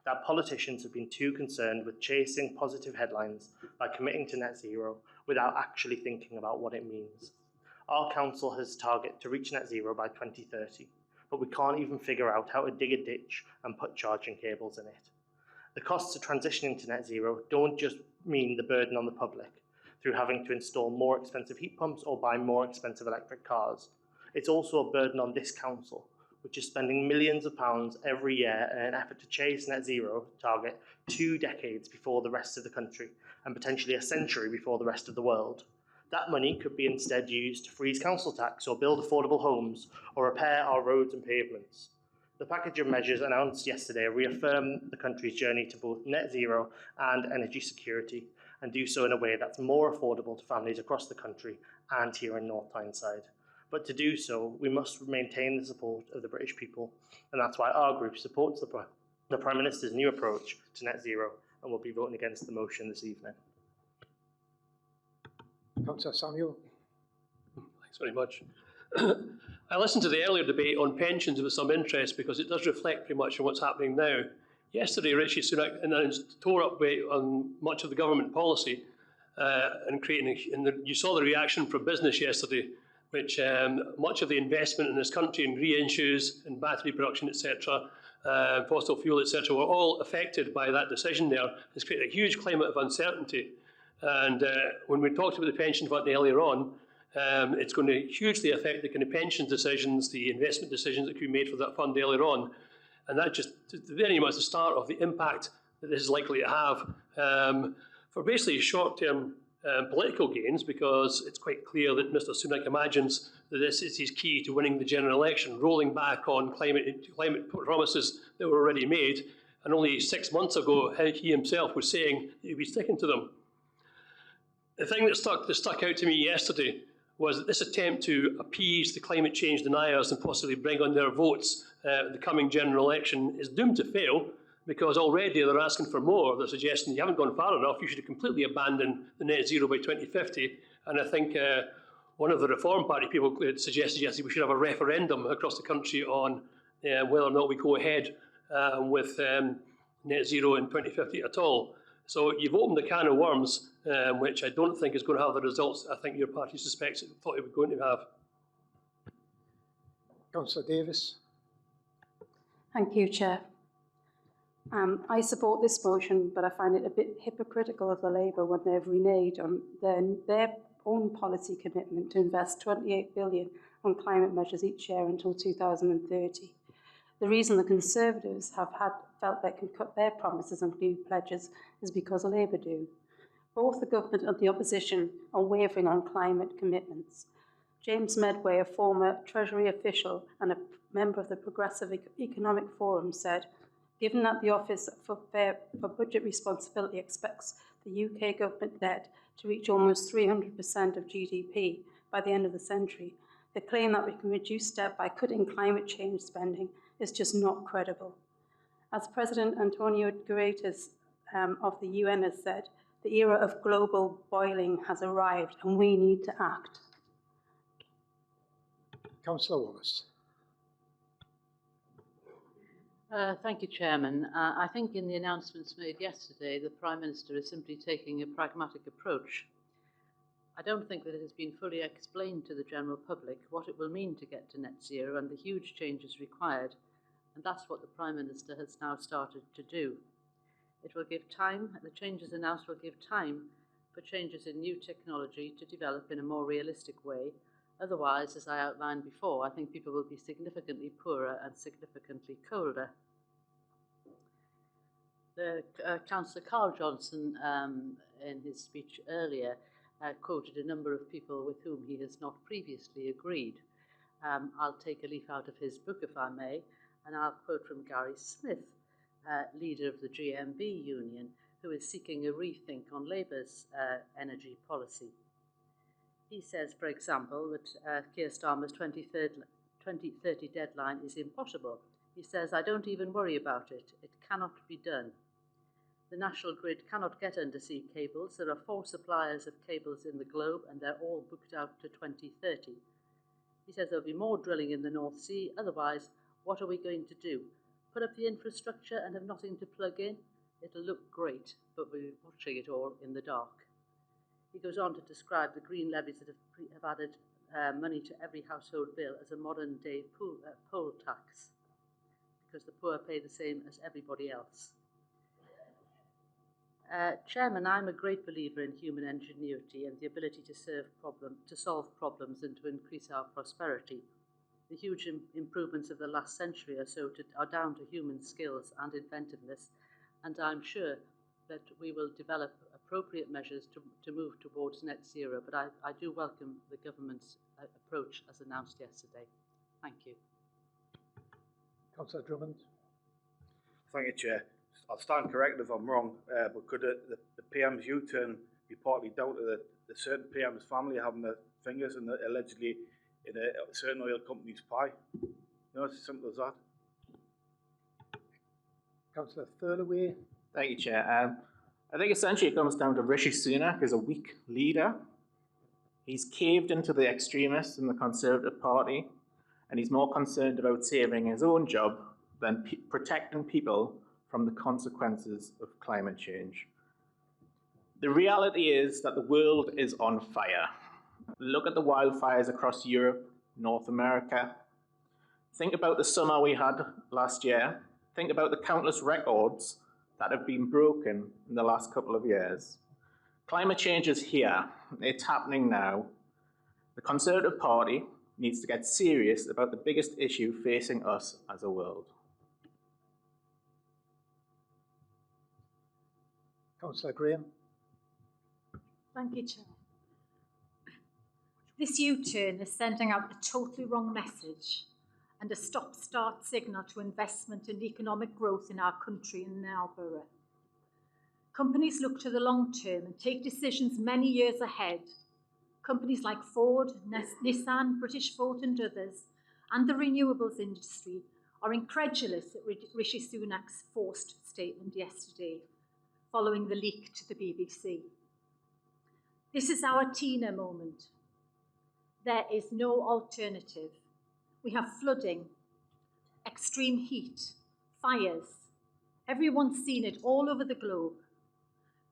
that politicians have been too concerned with chasing positive headlines by committing to net zero without actually thinking about what it means. Our council has a target to reach net zero by 2030, but we can't even figure out how to dig a ditch and put charging cables in it. The costs of transitioning to net zero don't just mean the burden on the public through having to install more expensive heat pumps or buy more expensive electric cars. It's also a burden on this council, which is spending millions of pounds every year in an effort to chase net zero target 2 decades before the rest of the country and potentially a century before the rest of the world. That money could be instead used to freeze council tax or build affordable homes or repair our roads and pavements. The package of measures announced yesterday reaffirm the country's journey to both net zero and energy security, and do so in a way that's more affordable to families across the country and here in North Tyneside. But to do so, we must maintain the support of the British people, and that's why our group supports the Prime Minister's new approach to net zero and will be voting against the motion this evening. Councillor Samuel. Thanks very much. I listened to the earlier debate on pensions with some interest because it does reflect pretty much on what's happening now. Yesterday, Rishi Sunak announced a tore-up way on much of the government policy and you saw the reaction from business yesterday, which much of the investment in this country in re-issues and battery production, etc., fossil fuel, etc., were all affected by that decision there. It's created a huge climate of uncertainty. And when we talked about the pension fund earlier on, it's going to hugely affect the kind of pension decisions, the investment decisions that could be made for that fund earlier on. And that just very much the start of the impact that this is likely to have for basically short-term political gains, because it's quite clear that Mr. Sunak imagines that this is his key to winning the general election, rolling back on climate promises that were already made. And only 6 months ago, he himself was saying he'd be sticking to them. The thing that stuck out to me yesterday was that this attempt to appease the climate change deniers and possibly bring on their votes the coming general election is doomed to fail, because already they're asking for more. They're suggesting you haven't gone far enough, you should completely abandon the net zero by 2050. And I think one of the Reform Party people suggested yesterday we should have a referendum across the country on whether or not we go ahead with net zero in 2050 at all. So you've opened a can of worms, which I don't think is going to have the results I think your party suspects it thought it was going to have. Councillor Davis. Thank you, Chair. I support this motion, but I find it a bit hypocritical of the Labour when they've reneged on their own policy commitment to invest $28 billion on climate measures each year until 2030. The reason the Conservatives have felt they can cut their promises and new pledges is because Labour do. Both the government and the opposition are wavering on climate commitments. James Medway, a former Treasury official and a member of the Progressive Economic Forum, said, given that the Office for Budget Responsibility expects the UK government debt to reach almost 300% of GDP by the end of the century, the claim that we can reduce debt by cutting climate change spending is just not credible. As President Antonio Guterres of the UN has said, the era of global boiling has arrived and we need to act. Councillor Wallace. Thank you, Chairman. I think in the announcements made yesterday, the Prime Minister is simply taking a pragmatic approach. I don't think that it has been fully explained to the general public what it will mean to get to net zero and the huge changes required, and that's what the Prime Minister has now started to do. It will give time, the changes announced will give time for changes in new technology to develop in a more realistic way. Otherwise, as I outlined before, I think people will be significantly poorer and significantly colder. Councillor Carl Johnson, in his speech earlier, quoted a number of people with whom he has not previously agreed. I'll take a leaf out of his book, if I may, and I'll quote from Gary Smith, leader of the GMB union, who is seeking a rethink on Labour's energy policy. He says, for example, that Keir Starmer's 2030 deadline is impossible. He says, I don't even worry about it. It cannot be done. The National Grid cannot get undersea cables. There are 4 suppliers of cables in the globe and they're all booked out to 2030. He says there'll be more drilling in the North Sea. Otherwise, what are we going to do? Put up the infrastructure and have nothing to plug in? It'll look great, but we're watching it all in the dark. He goes on to describe the green levies that have added money to every household bill as a modern-day poll tax, because the poor pay the same as everybody else. Chairman, I'm a great believer in human ingenuity and the ability to solve problems and to increase our prosperity. The huge improvements of the last century or so are down to human skills and inventiveness, and I'm sure that we will develop appropriate measures to move towards net zero, but I do welcome the government's approach as announced yesterday. Thank you. Councillor Drummond. Thank you, Chair. I'll stand corrected if I'm wrong, but could the PM's U-turn be partly down to the certain PM's family having their fingers in allegedly in a certain oil company's pie? You know, it's as simple as that. Councillor Thirlaway. Thank you, Chair. I think essentially it comes down to Rishi Sunak as a weak leader. He's caved into the extremists in the Conservative Party, and he's more concerned about saving his own job than protecting people from the consequences of climate change. The reality is that the world is on fire. Look at the wildfires across Europe, North America. Think about the summer we had last year. Think about the countless records that have been broken in the last couple of years. Climate change is here. It's happening now. The Conservative Party needs to get serious about the biggest issue facing us as a world. Councillor Graham. Thank you, Chair. This U-turn is sending out a totally wrong message and a stop-start signal to investment and economic growth in our country and in our borough. Companies look to the long term and take decisions many years ahead. Companies like Ford, Nissan, British Ford and others, and the renewables industry are incredulous at Rishi Sunak's forced statement yesterday, following the leak to the BBC. This is our Tina moment. There is no alternative. We have flooding, extreme heat, fires. Everyone's seen it all over the globe.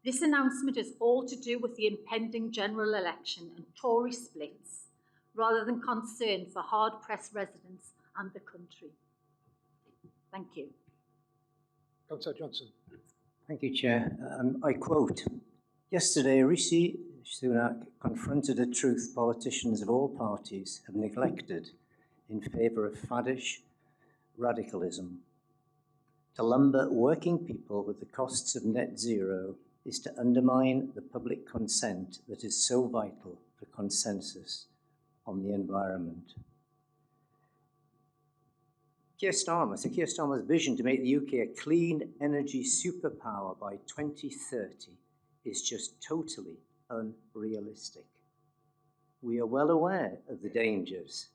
This announcement is all to do with the impending general election and Tory splits, rather than concern for hard-pressed residents and the country. Thank you. Councillor Johnson. Thank you, Chair. I quote, "Yesterday, Rishi Sunak confronted a truth politicians of all parties have neglected in favour of faddish radicalism. To lumber working people with the costs of net zero is to undermine the public consent that is so vital for consensus on the environment." Keir Starmer's vision to make the UK a clean energy superpower by 2030 is just totally unrealistic. We are well aware of the dangers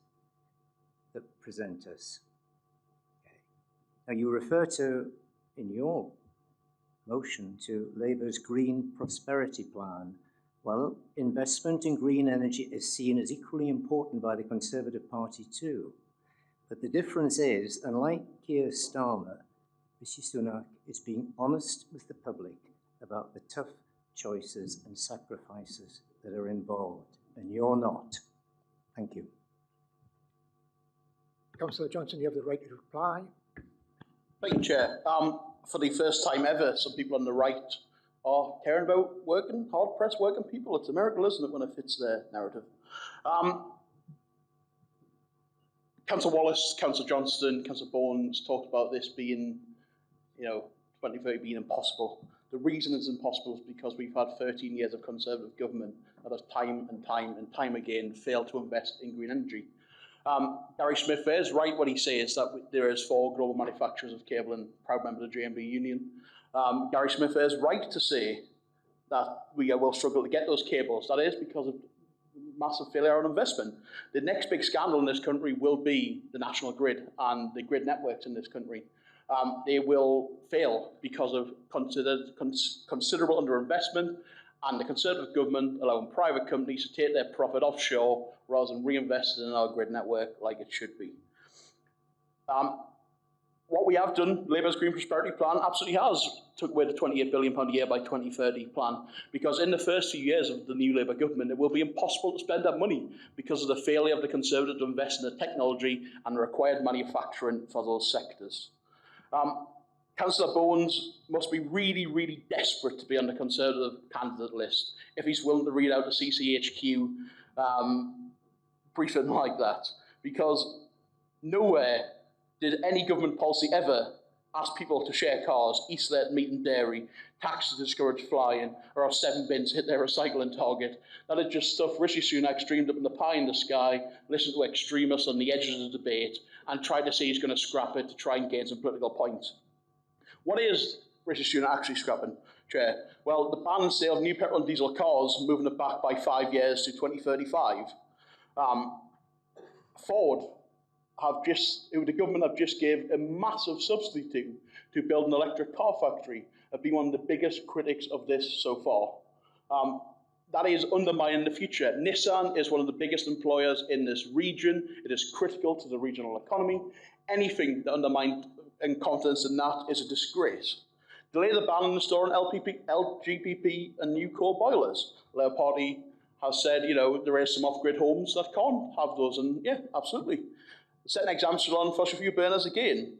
that present us. Okay. Now, you refer to, in your motion, to Labour's Green Prosperity Plan. Well, investment in green energy is seen as equally important by the Conservative Party too. But the difference is, unlike Keir Starmer, Rishi Sunak is being honest with the public about the tough choices and sacrifices that are involved, and you're not. Thank you. Councillor Johnson, you have the right to reply. Thank you, Chair. For the first time ever, some people on the right are caring about hard-pressed working people. It's a miracle, isn't it, when it fits their narrative? Councillor Wallace, Councillor Johnston, Councillor Bournes talked about this being, 2030 being impossible. The reason it's impossible is because we've had 13 years of Conservative government that has time and time and time again failed to invest in green energy. Gary Smith is right when he says that there is 4 global manufacturers of cable and proud member of the JMB Union. Gary Smith is right to say that we will struggle to get those cables. That is because of massive failure on investment. The next big scandal in this country will be the national grid and the grid networks in this country. They will fail because of considerable underinvestment and the Conservative government allowing private companies to take their profit offshore rather than reinvest it in our grid network like it should be. What we have done, Labour's Green Prosperity Plan absolutely has took away the £28 billion a year by 2030 plan, because in the first few years of the new Labour government, it will be impossible to spend that money because of the failure of the Conservatives to invest in the technology and the required manufacturing for those sectors. Councillor Bournes must be really, really desperate to be on the Conservative candidate list if he's willing to read out a CCHQ briefing like that, because nowhere did any government policy ever ask people to share cars, eat their meat and dairy, tax to discourage flying, or have 7 bins hit their recycling target. That is just stuff Rishi Sunak dreamed up in the pie in the sky, listened to extremists on the edges of the debate, and tried to say he's going to scrap it to try and gain some political points. What is Rishi Sunak actually scrapping, Chair? Well, the ban and sale of new petrol and diesel cars, moving it back by 5 years to 2035. Ford the government have just gave a massive subsidy to build an electric car factory, have been one of the biggest critics of this so far. That is undermining the future. Nissan is one of the biggest employers in this region. It is critical to the regional economy. Anything that undermines confidence in that is a disgrace. Delay the ban on installing LGPP and new coal boilers. The Labour Party has said, there is some off-grid homes that can't have those, and yeah, absolutely. Set an example on fossil fuel burners again.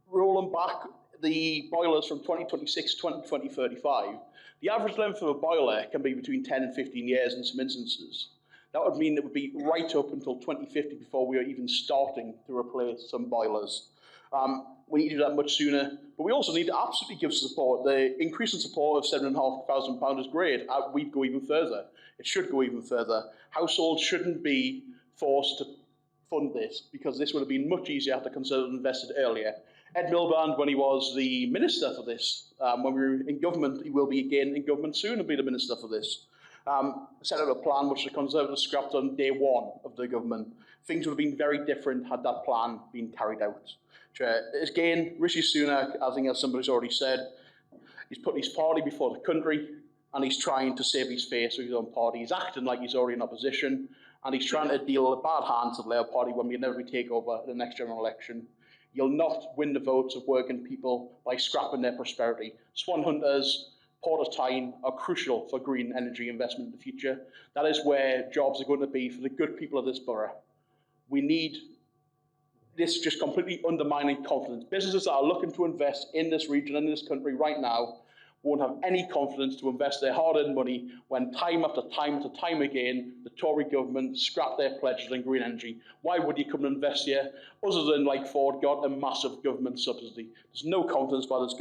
Rolling back the boilers from 2026 to 2035, the average length of a boiler can be between 10 and 15 years in some instances. That would mean it would be right up until 2050 before we are even starting to replace some boilers. We need to do that much sooner, but we also need to absolutely give support. The increase in support of £7,500 is great. We'd go even further. It should go even further. Households shouldn't be forced to fund this, because this would have been much easier had the Conservatives invested earlier. Ed Miliband, when he was the minister for this, when we were in government, he will be again in government soon and be the minister for this, set out a plan which the Conservatives scrapped on day one of the government. Things would have been very different had that plan been carried out. Again, Rishi Sunak, I think as somebody's already said, he's put his party before the country and he's trying to save his face with his own party. He's acting like he's already in opposition and he's trying to deal a bad hand to the Labour Party when we inevitably take over the next general election. You'll not win the votes of working people by scrapping their prosperity. Swan hunters, Port of Tyne are crucial for green energy investment in the future. That is where jobs are going to be for the good people of this borough. We need this just completely undermining confidence. Businesses that are looking to invest in this region and in this country right now won't have any confidence to invest their hard-earned money when time after time again, the Tory government scrapped their pledges on green energy. Why would you come and invest here other than, like Ford, got a massive government subsidy? There's no confidence by this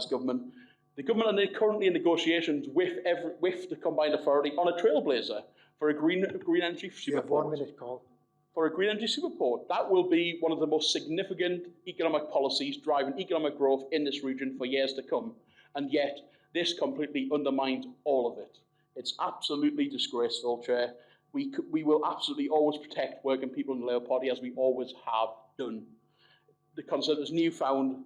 government. The government are currently in negotiations with the combined authority on a trailblazer for a green energy superport. You have 1 minute, Carl. For a green energy superport. That will be one of the most significant economic policies driving economic growth in this region for years to come. And yet, this completely undermines all of it. It's absolutely disgraceful, Chair. We will absolutely always protect working people in the Labour Party as we always have done. The Conservatives' newfound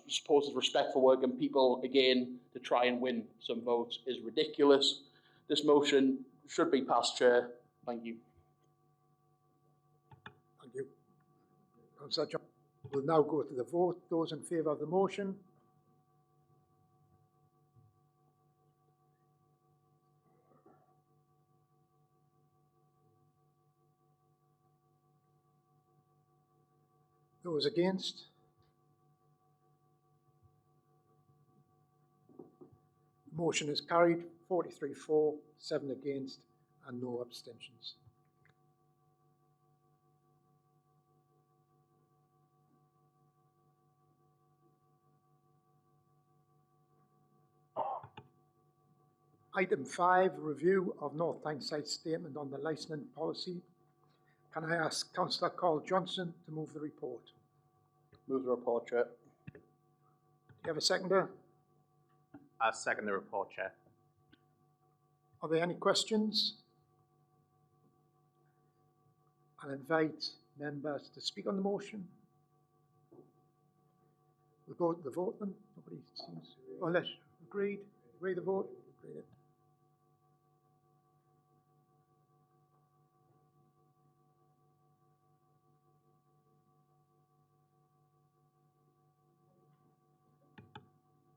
supposed respect for working people, again, to try and win some votes is ridiculous. This motion should be passed, Chair. Thank you. Thank you. Councillor John. We'll now go to the vote. Those in favour of the motion? Those against? The motion is carried, 43 for, 7 against, and no abstentions. Item 5, review of North Tyne site statement on the licensing policy. Can I ask Councillor Carl Johnson to move the report? Move the report, Chair. Do you have a seconder? I second the report, Chair. Are there any questions? I'll invite members to speak on the motion. We'll go to the vote then. Nobody seems, unless agreed. Agree the vote? Agreed it.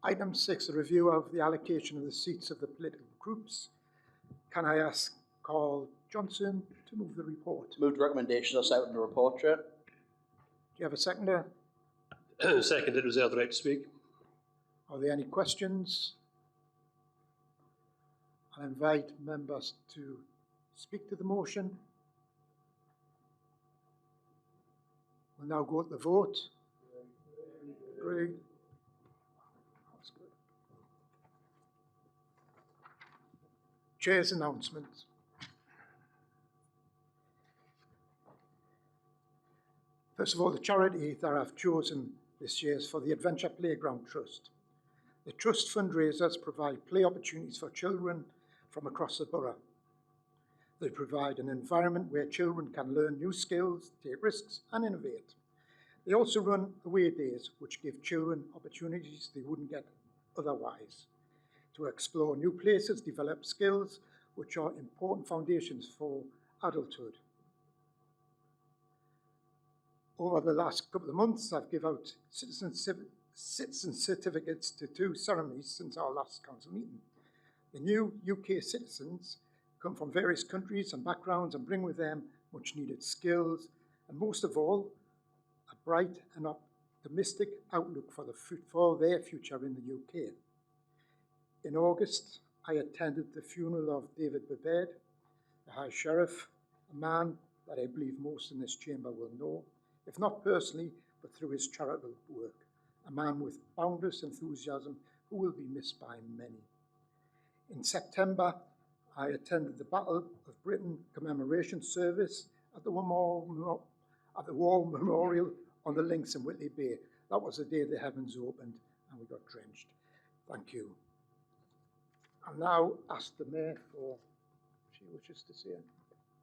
Item 6, a review of the allocation of the seats of the political groups. Can I ask Carl Johnson to move the report? Move the recommendation as out in the report, Chair. Do you have a seconder? Seconded, reserve the right to speak. Are there any questions? I'll invite members to speak to the motion. We'll now go to the vote. Agreed. Chair's announcements. First of all, the charity that I've chosen this year is for the Adventure Playground Trust. The Trust fundraisers provide play opportunities for children from across the borough. They provide an environment where children can learn new skills, take risks, and innovate. They also run away days, which give children opportunities they wouldn't get otherwise, to explore new places, develop skills, which are important foundations for adulthood. Over the last couple of months, I've given out citizen certificates to 2 ceremonies since our last council meeting. The new UK citizens come from various countries and backgrounds and bring with them much needed skills, and most of all, a bright and optimistic outlook for their future in the UK. In August, I attended the funeral of David Babed, the High Sheriff, a man that I believe most in this chamber will know, if not personally, but through his charitable work, a man with boundless enthusiasm who will be missed by many. In September, I attended the Battle of Britain commemoration service at the War Memorial on the links in Whitley Bay. That was the day the heavens opened and we got drenched. Thank you. I'll now ask the Mayor for she wishes to say.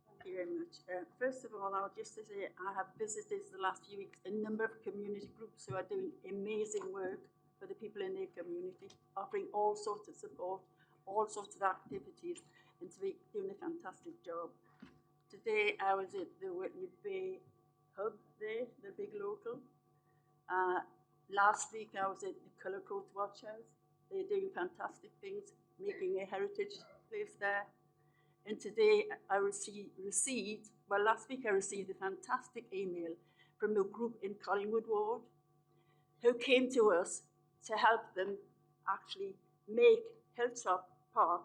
Thank you very much. First of all, I would just to say I have visited the last few weeks a number of community groups who are doing amazing work for the people in their community, offering all sorts of support, all sorts of activities, and to be doing a fantastic job. Today I was at the Whitley Bay hub there, the big local. Last week I was at the Colour Coat Watch House. They're doing fantastic things, making a heritage place there. And today I received, well, last week I received a fantastic email from a group in Collingwood Ward who came to us to help them actually make Hilltop Park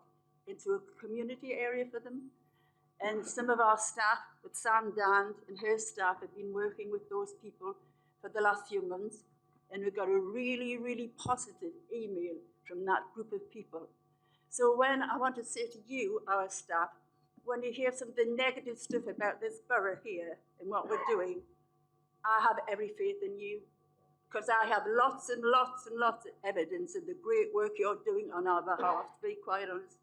into a community area for them. And some of our staff, with Sam Dand and her staff, have been working with those people for the last few months. And we got a really, really positive email from that group of people. So when I want to say to you, our staff, when you hear some of the negative stuff about this borough here and what we're doing, I have every faith in you, because I have lots and lots and lots of evidence of the great work you're doing on our behalf, to be quite honest.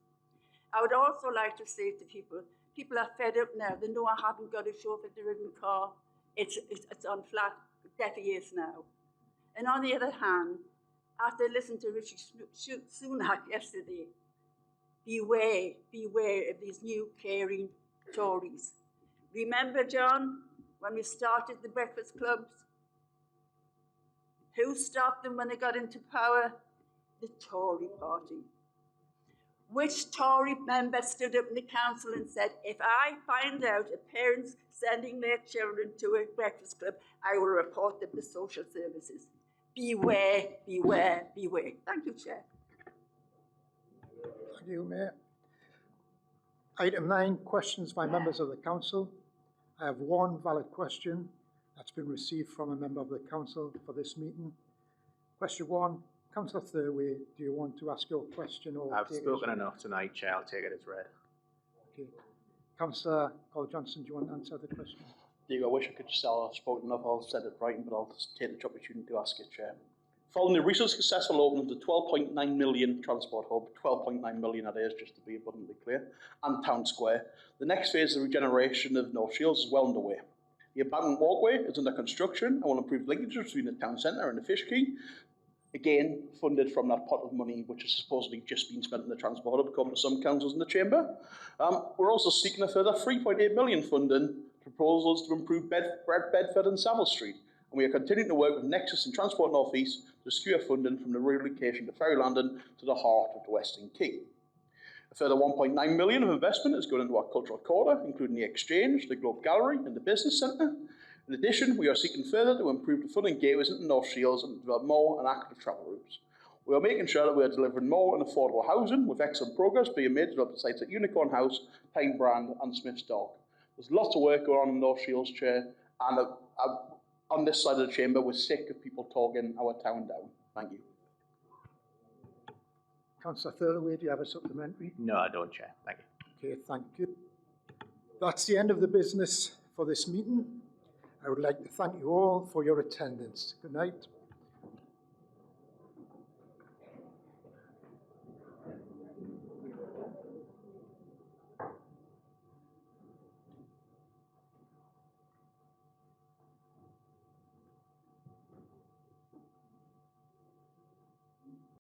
I would also like to say to people, people are fed up now. They know I haven't got a chauffeur-driven car. It's on flat deaf ears now. And on the other hand, after listening to Rishi Sunak yesterday, beware of these new caring Tories. Remember, John, when we started the breakfast clubs? Who stopped them when they got into power? The Tory party. Which Tory member stood up in the council and said, if I find out a parent's sending their children to a breakfast club, I will report them to social services? Beware, beware, beware. Thank you, Chair. Thank you, Mayor. Item 9, questions by members of the council. I have one valid question that's been received from a member of the council for this meeting. Question 1, Councillor Thurway, do you want to ask your question? Or I've spoken enough tonight, Chair. I'll take it as read. Okay. Councillor Paul Johnson, do you want to answer the question? I wish I could just say I've spoken enough, I'll set it right, but I'll just take the opportunity to ask it, Chair. Following the recent successful opening of the 12.9 million transport hub, 12.9 million that is, just to be abundantly clear, and Town Square, the next phase of regeneration of North Shields is well underway. The abandoned walkway is under construction and will improve linkages between the town centre and the Fish Quay, again funded from that pot of money which has supposedly just been spent in the transport hub, according to some councils in the chamber. We're also seeking a further 3.8 million funding proposals to improve Bedford and Savile Street, and we are continuing to work with Nexus and Transport North East to secure funding from the relocation to Ferry Landing to the heart of the Western Quay. A further 1.9 million of investment is going into our cultural quarter, including the Exchange, the Globe Gallery and the Business Centre. In addition, we are seeking further to improve the funding gateways into North Shields and develop more and active travel routes. We are making sure that we are delivering more and affordable housing, with excellent progress being made to develop the sites at Unicorn House, Tyne Brand and Smith's Dock. There's lots of work going on in North Shields, Chair, and on this side of the chamber, we're sick of people talking our town down. Thank you. Councillor Thurloway, do you have a supplementary? No, I don't, Chair. Thank you. Okay, thank you. That's the end of the business for this meeting. I would like to thank you all for your attendance. Good night.